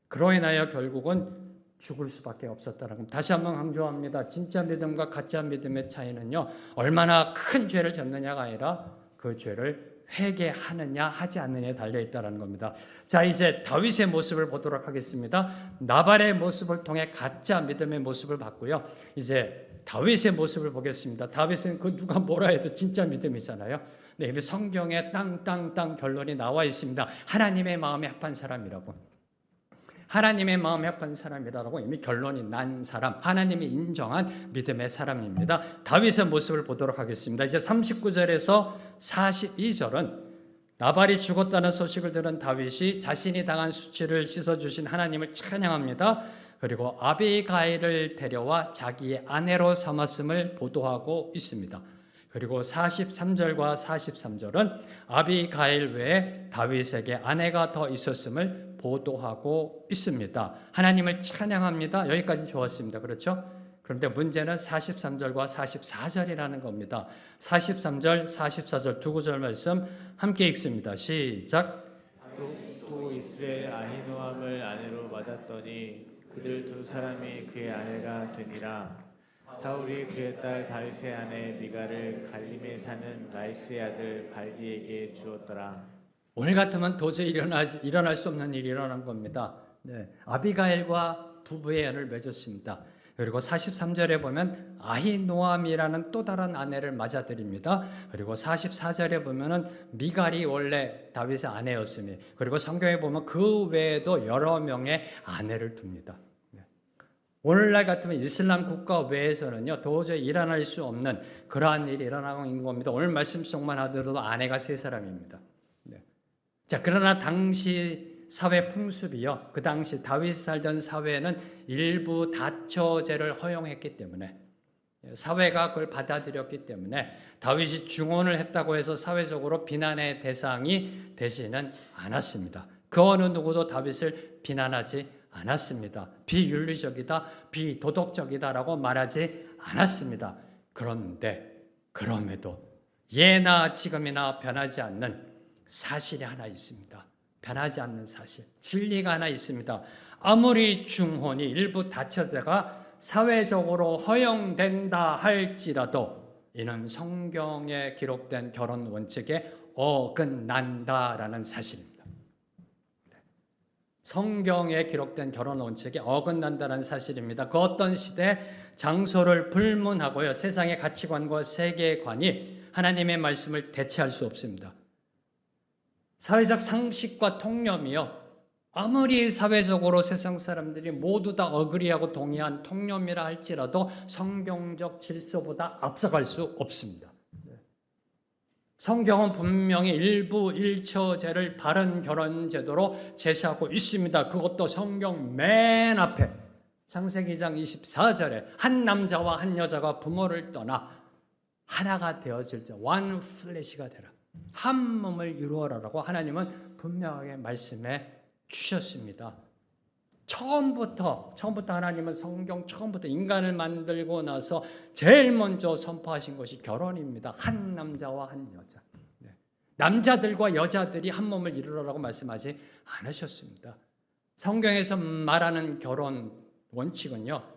그로 인하여 결국은 죽을 수밖에 없었다는 겁니다. 다시 한번 강조합니다. 진짜 믿음과 가짜 믿음의 차이는요, 얼마나 큰 죄를 졌느냐가 아니라 그 죄를 회개하느냐 하지 않느냐에 달려있다는 겁니다. 자, 이제 다윗의 모습을 보도록 하겠습니다. 나발의 모습을 통해 가짜 믿음의 모습을 봤고요. 이제 다윗의 모습을 보겠습니다. 다윗은 그 누가 뭐라 해도 진짜 믿음이잖아요. 네, 이미 성경에 땅 결론이 나와 있습니다. 하나님의 마음에 합한 사람이라고. 하나님의 마음에 합한 사람이라고 이미 결론이 난 사람, 하나님이 인정한 믿음의 사람입니다. 다윗의 모습을 보도록 하겠습니다. 이제 39절에서 42절은 나발이 죽었다는 소식을 들은 다윗이 자신이 당한 수치를 씻어주신 하나님을 찬양합니다. 그리고 아비가일을 데려와 자기의 아내로 삼았음을 보도하고 있습니다. 그리고 43절과 43절은 아비가일 외에 다윗에게 아내가 더 있었음을 보도하고 있습니다. 하나님을 찬양합니다. 여기까지 좋았습니다. 그렇죠? 그런데 문제는 43절과 44절이라는 겁니다. 43절, 44절 두 구절 말씀 함께 읽습니다. 시작. 또 이스라엘 아히노함을 아내로 맞았더니 그들 두 사람이 그의 아내가 되니라. 사울이 그의 딸 다윗의 아내 미가를 갈림에 사는 라이스의 아들 발디에게 주었더라. 오늘 같으면 도저히 일어날 수 없는 일이 일어난 겁니다. 네, 아비가일과 부부의 연을 맺었습니다. 그리고 43절에 보면 아히노암이라는 또 다른 아내를 맞아들입니다. 그리고 44절에 보면은 미갈이 원래 다윗의 아내였으니, 그리고 성경에 보면 그 외에도 여러 명의 아내를 둡니다. 오늘날 같으면 이슬람 국가 외에서는요, 도저히 일어날 수 없는 그러한 일이 일어나고 있는 겁니다. 오늘 말씀 속만 하더라도 아내가 3사람입니다. 자, 그러나 당시 사회 풍습이요, 그 당시 다윗이 살던 사회는 일부 다처제를 허용했기 때문에, 사회가 그걸 받아들였기 때문에 다윗이 중혼을 했다고 해서 사회적으로 비난의 대상이 되지는 않았습니다. 그 어느 누구도 다윗을 비난하지 않았습니다. 비윤리적이다, 비도덕적이다라고 말하지 않았습니다. 그런데 그럼에도 예나 지금이나 변하지 않는 사실이 하나 있습니다. 변하지 않는 사실, 진리가 하나 있습니다. 아무리 중혼이 일부 다처제가 사회적으로 허용된다 할지라도 이는 성경에 기록된 결혼 원칙에 어긋난다라는 사실입니다. 성경에 기록된 결혼 원칙에 어긋난다는 사실입니다. 그 어떤 시대 장소를 불문하고요, 세상의 가치관과 세계관이 하나님의 말씀을 대체할 수 없습니다. 사회적 상식과 통념이요, 아무리 사회적으로 세상 사람들이 모두 다 어그리하고 동의한 통념이라 할지라도 성경적 질서보다 앞서갈 수 없습니다. 성경은 분명히 일부 일처제를 바른 결혼 제도로 제시하고 있습니다. 그것도 성경 맨 앞에 창세기 2장 24절에 한 남자와 한 여자가 부모를 떠나 하나가 되어질 때 one flesh가 되라. 한 몸을 이루어라라고 하나님은 분명하게 말씀해 주셨습니다. 처음부터 하나님은 성경 처음부터 인간을 만들고 나서 제일 먼저 선포하신 것이 결혼입니다. 한 남자와 한 여자. 남자들과 여자들이 한 몸을 이루라고 말씀하지 않으셨습니다. 성경에서 말하는 결혼 원칙은요,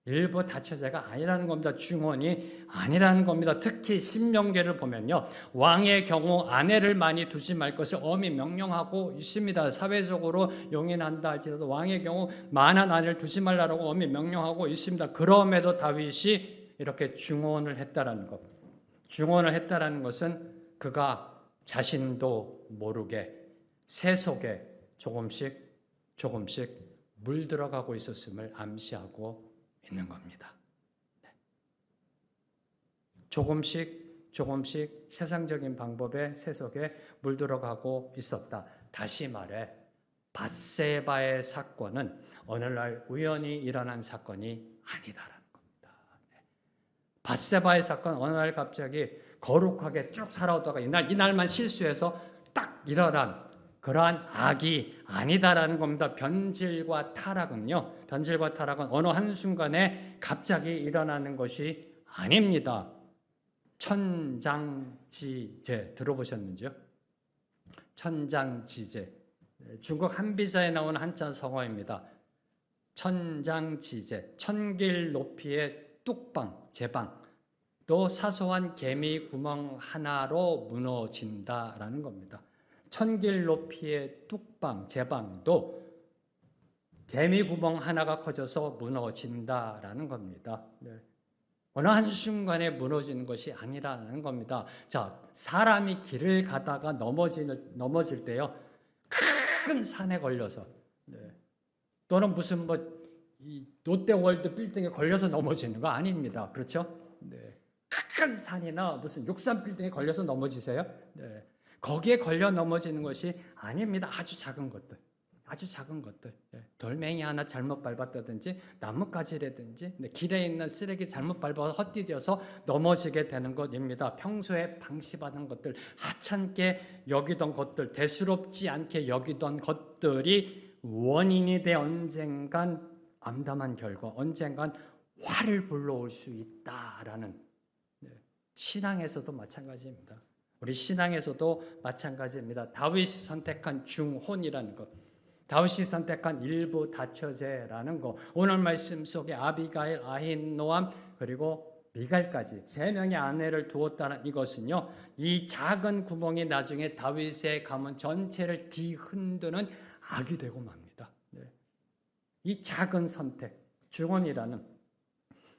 일부 다처제가 아니라는 겁니다. 중혼이 아니라는 겁니다. 특히 신명기를 보면요, 왕의 경우 아내를 많이 두지 말 것을 엄히 명령하고 있습니다. 사회적으로 용인한다 할지라도 왕의 경우 많은 아내를 두지 말라고 엄히 명령하고 있습니다. 그럼에도 다윗이 이렇게 중혼을 했다라는 것. 중혼을 했다라는 것은 그가 자신도 모르게 새 속에 조금씩 물들어가고 있었음을 암시하고 있는 겁니다. 조금씩 세상적인 방법에 새 속에 물들어가고 있었다. 다시 말해 밧세바의 사건은 어느 날 우연히 일어난 사건이 아니다라는 겁니다. 밧세바의 사건 어느 날 갑자기 거룩하게 쭉 살아오다가 이날만 실수해서 딱 일어난 그러한 악이 아니다라는 겁니다. 변질과 타락은 어느 한순간에 갑자기 일어나는 것이 아닙니다. 천장지제 들어보셨는지요? 천장지제. 중국 한비자에 나오는 한자 성어입니다. 천장지제. 천길 높이의 뚝방, 제방. 또 사소한 개미 구멍 하나로 무너진다라는 겁니다. 천길 높이의 뚝방, 제방도 개미 구멍 하나가 커져서 무너진다라는 겁니다. 어느 한순간에 무너지는 것이 아니라는 겁니다. 자, 사람이 길을 가다가 넘어질 때요, 큰 산에 걸려서, 또는 무슨 이 롯데월드 빌딩에 걸려서 넘어지는 거 아닙니다. 그렇죠? 큰 산이나 무슨 63 빌딩에 걸려서 넘어지세요? 거기에 걸려 넘어지는 것이 아닙니다. 아주 작은 것들. 돌멩이 하나 잘못 밟았다든지 나뭇가지라든지 길에 있는 쓰레기 잘못 밟아서 헛디뎌서 넘어지게 되는 것입니다. 평소에 방치받은 것들, 하찮게 여기던 것들, 대수롭지 않게 여기던 것들이 원인이 돼 언젠간 암담한 결과, 언젠간 화를 불러올 수 있다라는, 신앙에서도 마찬가지입니다. 우리 신앙에서도 마찬가지입니다. 다윗이 선택한 중혼이라는 것, 다윗이 선택한 일부 다처제라는 것, 오늘 말씀 속에 아비가일, 아힌노암 그리고 미갈까지 세 명의 아내를 두었다는 이것은요, 이 작은 구멍이 나중에 다윗의 가문 전체를 뒤흔드는 악이 되고 맙니다. 이 작은 선택, 중혼이라는,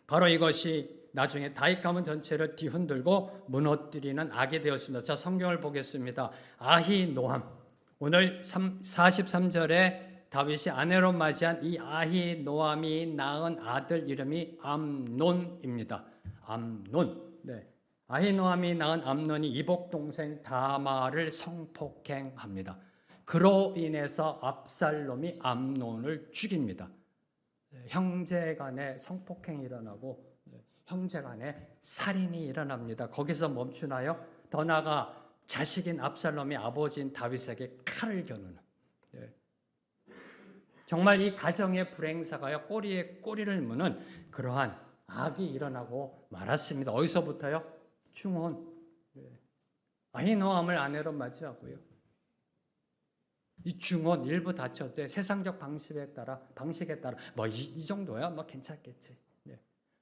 바로 이것이 나중에 다윗 가문 전체를 뒤흔들고 무너뜨리는 악이 되었습니다. 자, 성경을 보겠습니다. 아히노암, 오늘 43절에 다윗이 아내로 맞이한 이 아히노암이 낳은 아들 이름이 암논입니다. 암논. 아히노암이 낳은 암논이 이복 동생 다마를 성폭행합니다. 그로 인해서 압살롬이 암논을 죽입니다. 형제 간에 성폭행이 일어나고 형제 간에 살인이 일어납니다. 거기서 멈추나요? 더 나아가 자식인 압살롬이 아버지인 다윗에게 칼을 겨누는, 정말 이 가정의 불행사가요, 꼬리에 꼬리를 무는 그러한 악이 일어나고 말았습니다. 어디서부터요? 중혼. 아히노암을 아내로 맞이하고요. 이 중혼 일부 다쳤대. 세상적 방식에 따라 이 정도야 괜찮겠지.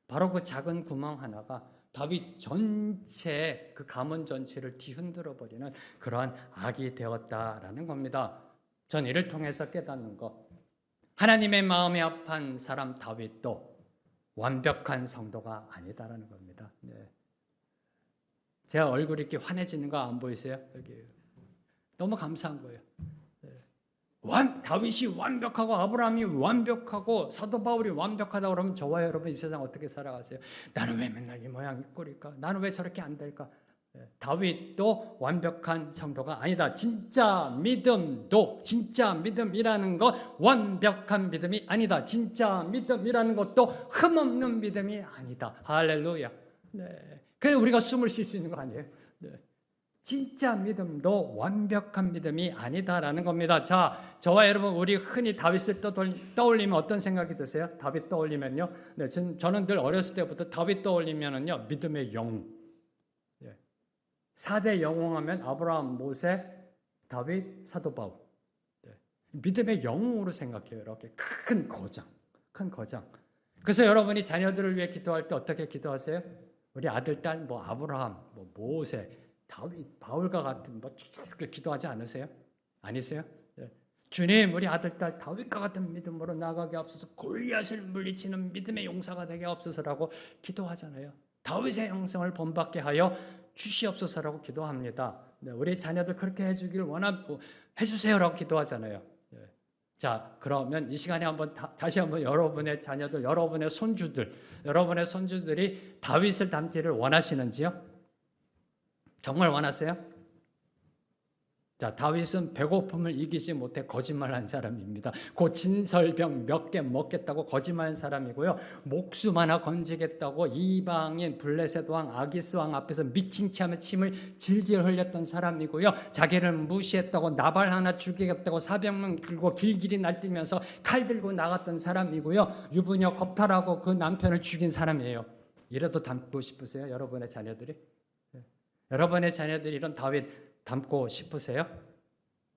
바로 그 작은 구멍 하나가 다윗 전체, 그 가문 전체를 뒤흔들어 버리는 그러한 악이 되었다라는 겁니다. 전 이를 통해서 깨닫는 것, 하나님의 마음이 아픈 사람 다윗도 완벽한 성도가 아니다라는 겁니다. 제 얼굴이 이렇게 환해지는 거 안 보이세요? 여기 너무 감사한 거예요. 다윗이 완벽하고 아브라함이 완벽하고 사도 바울이 완벽하다 그러면 저와 여러분 이 세상 어떻게 살아가세요? 나는 왜 맨날 이 모양 이 꼴일까? 나는 왜 저렇게 안 될까? 다윗도 완벽한 성도가 아니다. 진짜 믿음이라는 것 완벽한 믿음이 아니다. 진짜 믿음이라는 것도 흠없는 믿음이 아니다. 할렐루야. 네. 그래서 우리가 숨을 쉴 수 있는 거 아니에요? 네. 진짜 믿음도 완벽한 믿음이 아니다라는 겁니다. 자, 저와 여러분, 우리 흔히 다윗을 떠올리면 어떤 생각이 드세요? 다윗 떠올리면요. 네, 저는 늘 어렸을 때부터 다윗 떠올리면은요, 믿음의 영웅. 4대 영웅하면 아브라함, 모세, 다윗, 사도 바울. 믿음의 영웅으로 생각해요. 이렇게 큰 거장. 그래서 여러분이 자녀들을 위해 기도할 때 어떻게 기도하세요? 우리 아들, 딸, 아브라함, 모세, 다윗, 바울과 같은 쭉 기도하지 않으세요? 아니세요? 주님, 우리 아들, 딸 다윗과 같은 믿음으로 나아가게 하옵소서. 골리앗을 물리치는 믿음의 용사가 되게 하옵소서라고 기도하잖아요. 다윗의 형성을 본받게 하여 주시옵소서라고 기도합니다. 우리 자녀들 그렇게 해주길 원하고 해주세요라고 기도하잖아요. 자, 그러면 이 시간에 다시 한번 여러분의 자녀들, 여러분의 손주들이 다윗을 닮기를 원하시는지요? 정말 원하세요? 자, 다윗은 배고픔을 이기지 못해 거짓말한 사람입니다. 곧 진설병 몇 개 먹겠다고 거짓말한 사람이고요. 목숨 하나 건지겠다고 이방인 블레셋 왕 아기스 왕 앞에서 미친 체 하며 침을 질질 흘렸던 사람이고요. 자기를 무시했다고 나발 하나 죽이겠다고 400명 들고 길길이 날뛰면서 칼 들고 나갔던 사람이고요. 유부녀 겁탈하고 그 남편을 죽인 사람이에요. 이래도 닮고 싶으세요? 여러분의 자녀들이? 여러분의 자녀들이 이런 다윗 닮고 싶으세요?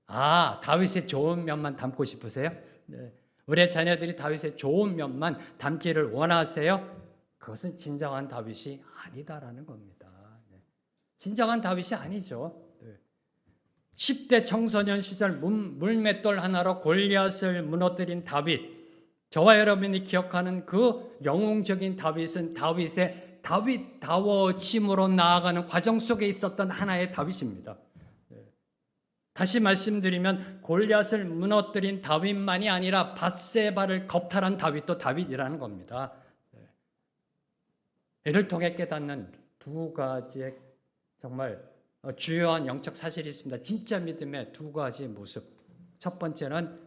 다윗의 좋은 면만 닮고 싶으세요? 네. 우리 자녀들이 다윗의 좋은 면만 닮기를 원하세요? 그것은 진정한 다윗이 아니다라는 겁니다. 네. 진정한 다윗이 아니죠. 네. 10대 청소년 시절 물맷돌 하나로 골리앗을 무너뜨린 다윗, 저와 여러분이 기억하는 그 영웅적인 다윗은 다윗의 다윗다워짐으로 나아가는 과정 속에 있었던 하나의 다윗입니다. 다시 말씀드리면 골리앗을 무너뜨린 다윗만이 아니라 밧세바를 겁탈한 다윗도 다윗이라는 겁니다. 이를 통해 깨닫는 두 가지의 정말 주요한 영적 사실이 있습니다. 진짜 믿음의 두 가지 모습. 첫 번째는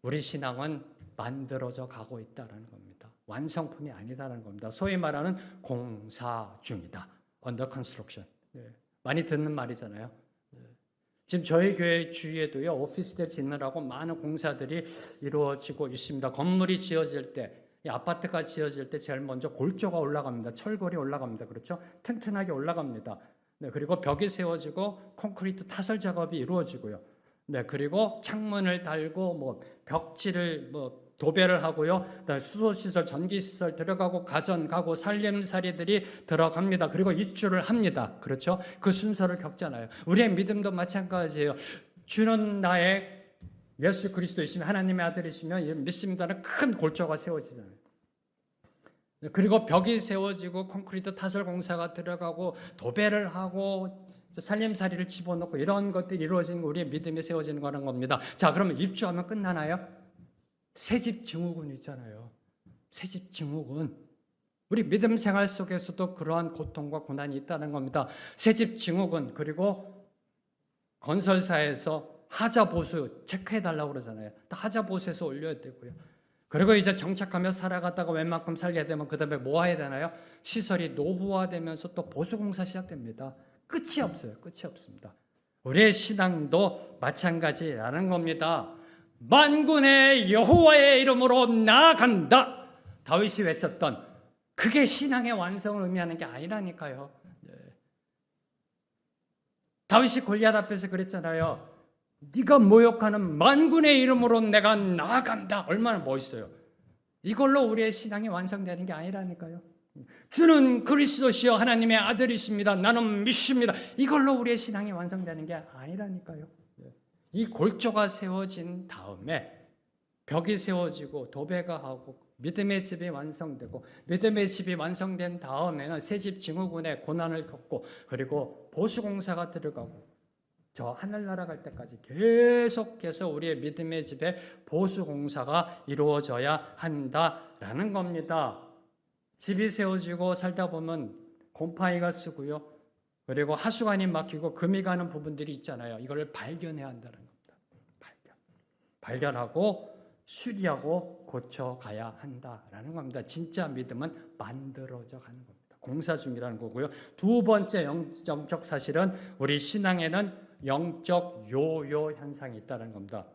우리 신앙은 만들어져 가고 있다는 겁니다. 완성품이 아니다라는 겁니다. 소위 말하는 공사 중이다. Under construction. 많이 듣는 말이잖아요. 지금 저희 교회 주위에도요, 오피스텔 짓느라고 많은 공사들이 이루어지고 있습니다. 건물이 지어질 때, 이 아파트가 지어질 때 제일 먼저 골조가 올라갑니다. 철골이 올라갑니다. 그렇죠? 튼튼하게 올라갑니다. 네, 그리고 벽이 세워지고 콘크리트 타설 작업이 이루어지고요. 네, 그리고 창문을 달고 벽지를 도배를 하고요. 수소시설, 전기시설 들어가고 가전, 가구, 살림살이들이 들어갑니다. 그리고 입주를 합니다. 그렇죠? 그 순서를 겪잖아요. 우리의 믿음도 마찬가지예요. 주는 나의 예수 그리스도이시며 하나님의 아들이시며 믿습니다는 큰 골조가 세워지잖아요. 그리고 벽이 세워지고 콘크리트 타설 공사가 들어가고 도배를 하고 살림살이를 집어넣고 이런 것들이 이루어지는 우리의 믿음이 세워지는 거라는 겁니다. 자, 그러면 입주하면 끝나나요? 새집 증후군 있잖아요. 새집 증후군. 우리 믿음 생활 속에서도 그러한 고통과 고난이 있다는 겁니다. 새집 증후군, 그리고 건설사에서 하자 보수 체크해달라고 그러잖아요. 하자 보수에서 올려야 되고요. 그리고 이제 정착하며 살아가다가 웬만큼 살게 되면 그 다음에 뭐 해야 되나요? 시설이 노후화되면서 또 보수공사 시작됩니다. 끝이 없어요. 끝이 없습니다. 우리의 신앙도 마찬가지라는 겁니다. 만군의 여호와의 이름으로 나아간다. 다윗이 외쳤던 그게 신앙의 완성을 의미하는 게 아니라니까요. 다윗이 골리앗 앞에서 그랬잖아요. 네가 모욕하는 만군의 이름으로 내가 나아간다. 얼마나 멋있어요. 이걸로 우리의 신앙이 완성되는 게 아니라니까요. 주는 그리스도시여 하나님의 아들이십니다. 나는 믿습니다. 이걸로 우리의 신앙이 완성되는 게 아니라니까요. 이 골조가 세워진 다음에 벽이 세워지고 도배가 하고 믿음의 집이 완성되고 믿음의 집이 완성된 다음에는 새집 증후군의 고난을 겪고 그리고 보수공사가 들어가고 저 하늘나라 갈 때까지 계속해서 우리의 믿음의 집에 보수공사가 이루어져야 한다라는 겁니다. 집이 세워지고 살다 보면 곰팡이가 쓰고요. 그리고 하수관이 막히고 금이 가는 부분들이 있잖아요. 이걸 발견해야 한다는 겁니다. 발견하고 수리하고 고쳐가야 한다라는 겁니다. 진짜 믿음은 만들어져 가는 겁니다. 공사 중이라는 거고요. 두 번째 영적 사실은 우리 신앙에는 영적 요요 현상이 있다는 겁니다.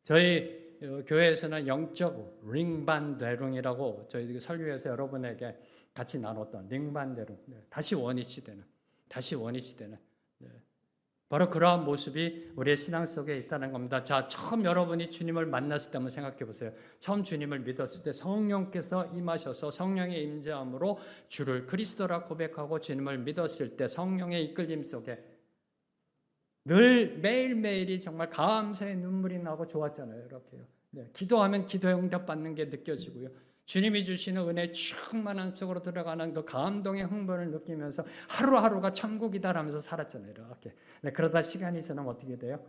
저희 교회에서는 영적 링반대룽이라고 저희 설교에서 여러분에게 같이 나눴던 링반대룽, 다시 원위치되는 바로 그러한 모습이 우리의 신앙 속에 있다는 겁니다. 자, 처음 여러분이 주님을 만났을 때 한번 생각해 보세요. 처음 주님을 믿었을 때 성령께서 임하셔서 성령의 임재함으로 주를 그리스도라 고백하고 주님을 믿었을 때 성령의 이끌림 속에 늘 매일매일이 정말 감사의 눈물이 나고 좋았잖아요. 이렇게요. 기도하면 기도에 응답받는 게 느껴지고요. 주님이 주시는 은혜 충만한 속으로 들어가는 그 감동의 흥분을 느끼면서 하루하루가 천국이다라면서 살았잖아요. 이렇게. 그러다 시간이 지나면 어떻게 돼요?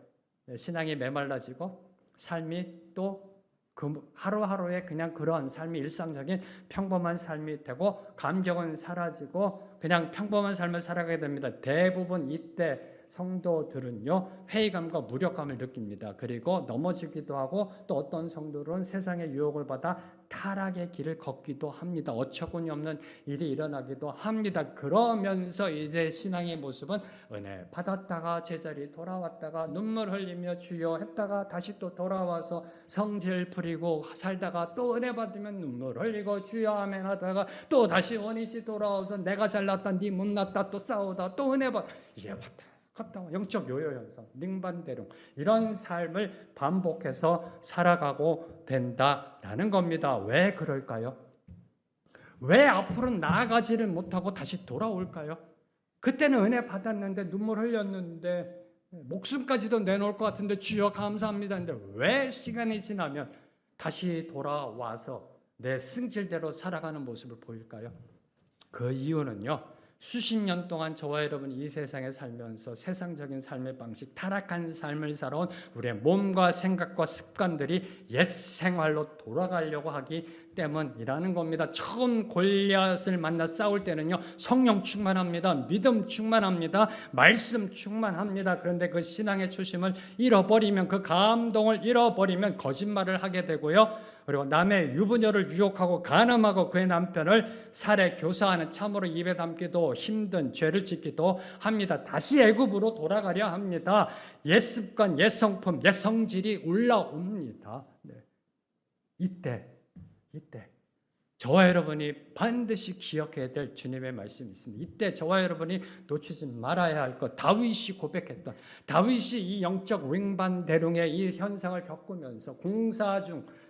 신앙이 메말라지고 삶이 또 그 하루하루의 그냥 그런 삶이 일상적인 평범한 삶이 되고 감격은 사라지고 그냥 평범한 삶을 살아가게 됩니다. 대부분 이때 성도들은요, 회의감과 무력감을 느낍니다. 그리고 넘어지기도 하고 또 어떤 성도들은 세상의 유혹을 받아 타락의 길을 걷기도 합니다. 어처구니 없는 일이 일어나기도 합니다. 그러면서 이제 신앙의 모습은 은혜 받았다가 제자리 돌아왔다가 눈물 흘리며 주여 했다가 다시 또 돌아와서 성질 부리고 살다가 또 은혜 받으면 눈물 흘리고 주여 아멘 하다가 또 다시 원위치 돌아와서 내가 잘났다 네 못났다 또 싸우다 또 은혜 받 이게 왔다 영적 요요 현상, 링반대롱 이런 삶을 반복해서 살아가고 된다라는 겁니다. 왜 그럴까요? 왜 앞으로 나아가지를 못하고 다시 돌아올까요? 그때는 은혜 받았는데 눈물 흘렸는데 목숨까지도 내놓을 것 같은데 주여 감사합니다 했는데 왜 시간이 지나면 다시 돌아와서 내 승질대로 살아가는 모습을 보일까요? 그 이유는요, 수십 년 동안 저와 여러분이 이 세상에 살면서 세상적인 삶의 방식, 타락한 삶을 살아온 우리의 몸과 생각과 습관들이 옛 생활로 돌아가려고 하기 때문이라는 겁니다. 처음 골리앗을 만나 싸울 때는요, 성령 충만합니다. 믿음 충만합니다. 말씀 충만합니다. 그런데 그 신앙의 초심을 잃어버리면, 그 감동을 잃어버리면 거짓말을 하게 되고요. 그리고 남의 유부녀를 유혹하고 간음하고 그의 남편을 살해 교사하는 참으로 입에 담기도 힘든 죄를 짓기도 합니다. 다시 애굽으로 돌아가려 합니다. 옛 습관, 옛 성품, 옛 성질이 올라옵니다. 이때 저와 여러분이 반드시 기억해야 될 주님의 말씀이 있습니다. 이때 저와 여러분이 놓치지 말아야 할 것, 다윗이 고백했던, 다윗이 이 영적 링반대롱의 이 현상을 겪으면서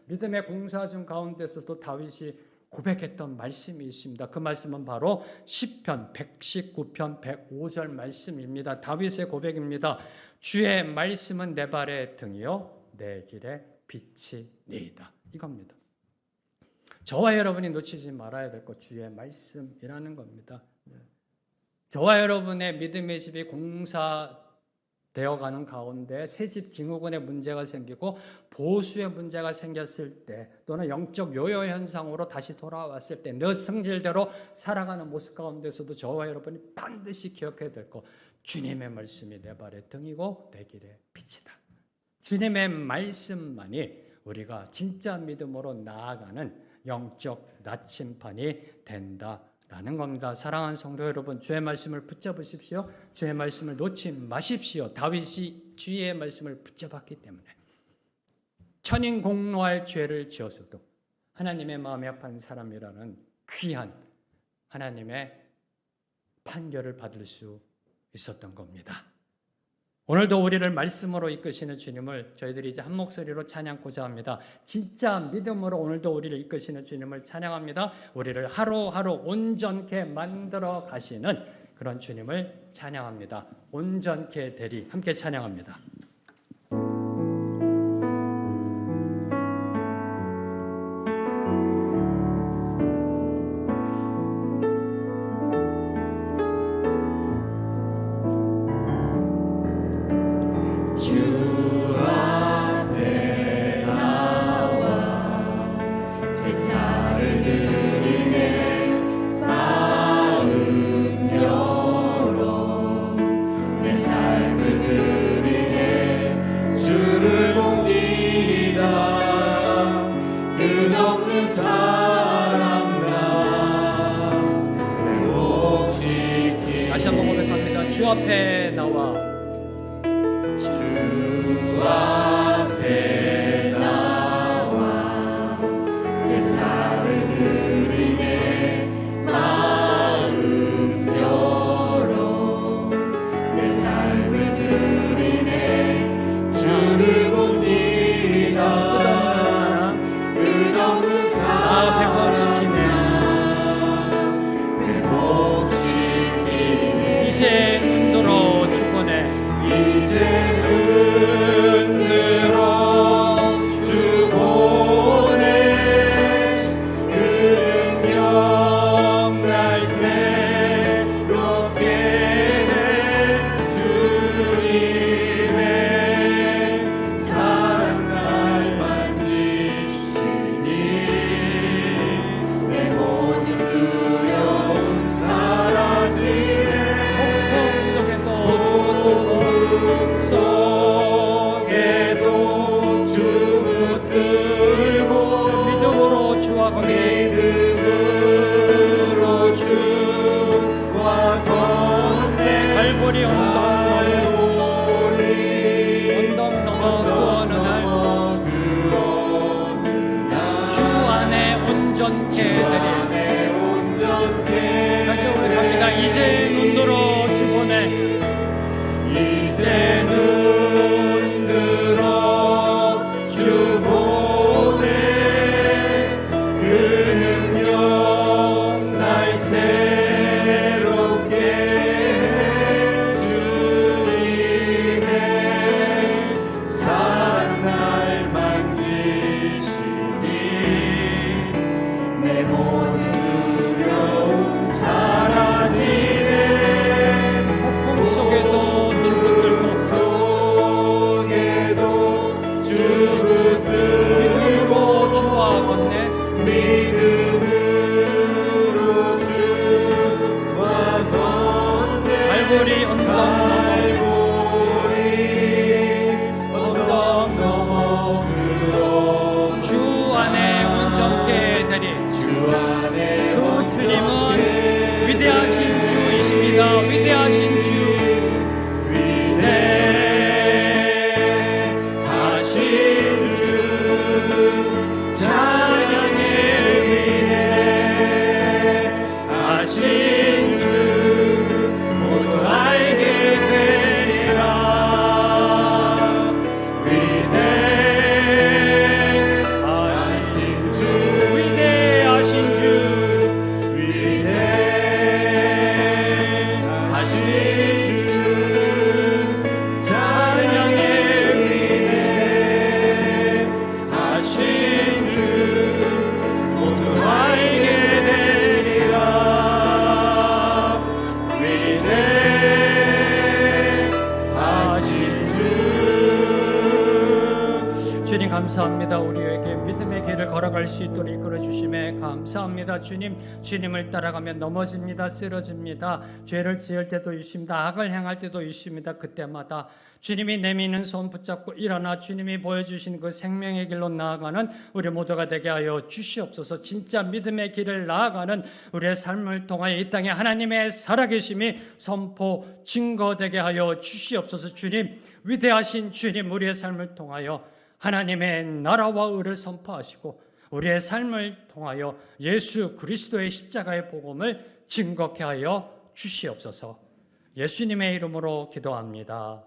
믿음의 공사 중 가운데서도 다윗이 고백했던 말씀이 있습니다. 그 말씀은 바로 시편 119편 105절 말씀입니다. 다윗의 고백입니다. 주의 말씀은 내 발의 등이요 내 길의 빛이니이다. 이겁니다. 저와 여러분이 놓치지 말아야 될 것, 주의 말씀이라는 겁니다. 저와 여러분의 믿음의 집이 공사되어가는 가운데 새집 증후군의 문제가 생기고 보수의 문제가 생겼을 때 또는 영적 요요 현상으로 다시 돌아왔을 때 내 성질대로 살아가는 모습 가운데서도 저와 여러분이 반드시 기억해야 될 것, 주님의 말씀이 내 발의 등이고 내 길의 빛이다. 주님의 말씀만이 우리가 진짜 믿음으로 나아가는 영적 나침판이 된다라는 겁니다. 사랑하는 성도 여러분, 주의 말씀을 붙잡으십시오. 주의 말씀을 놓지 마십시오. 다윗이 주의 말씀을 붙잡았기 때문에 천인공노할 죄를 지어서도 하나님의 마음에 합한 사람이라는 귀한 하나님의 판결을 받을 수 있었던 겁니다. 오늘도 우리를 말씀으로 이끄시는 주님을 저희들이 이제 한 목소리로 찬양하고자 합니다. 진짜 믿음으로 오늘도 우리를 이끄시는 주님을 찬양합니다. 우리를 하루하루 온전케 만들어 가시는 그런 주님을 찬양합니다. 온전케 되리, 함께 찬양합니다. 제사를 드리네 마음 여 앞에 나와 주 앞에 나와 제사를 드리네 마음 열어 내 삶을 드리네 주를 봅니다 끝없는 사랑 회복시키네 이제 눈들어 주보내 이제 흔들어 주보내 그 능력 날 새롭게 해 주님의 사랑 날 만지시니 내 모든 두려움 사라지네 속에도 주붙들고 믿음으로 주와 걷네 믿음으로 주와 걷네 갈보리 언덕 넘어 구원을 주 안에 온전케 되리 다시 우리 갑니다. 이제 눈들어 주보내 이제 눈들어 주보내 그 능력 날 새롭게 해 주님의 사랑 날 만지시니 내 모든 두려움 사라지네 폭풍 속에도 주붙들고 속에도 주붙들고 믿음으로 주와 걷네 믿음으로 주와 걷네 갈보리 언덕 넘어 주 안에 온전케 되리 주 안에 그 주님은 위대하신 주이십니다. 위대하신 주 위대하신 주 찬양의 위대하신 주 모두 알게 되리라 위대하신 주 위대하신 주 위대하신 주 찬양의 위대하신 주 모두 알게 되리라 위대하신 주 주님 감사합니다. 우리에게 믿음의 길을 걸어갈 수 있도록 이끌어 주심에 감사합니다. 주님을 따라가면 넘어집니다. 쓰러집니다. 죄를 지을 때도 있습니다. 악을 행할 때도 있습니다. 그때마다 주님이 내미는 손 붙잡고 일어나 주님이 보여주신 그 생명의 길로 나아가는 우리 모두가 되게 하여 주시옵소서. 진짜 믿음의 길을 나아가는 우리의 삶을 통하여 이 땅에 하나님의 살아계심이 선포 증거되게 하여 주시옵소서. 주님, 위대하신 주님, 우리의 삶을 통하여 하나님의 나라와 의를 선포하시고 우리의 삶을 통하여 예수 그리스도의 십자가의 복음을 증거케 하여 주시옵소서. 예수님의 이름으로 기도합니다.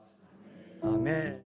아멘.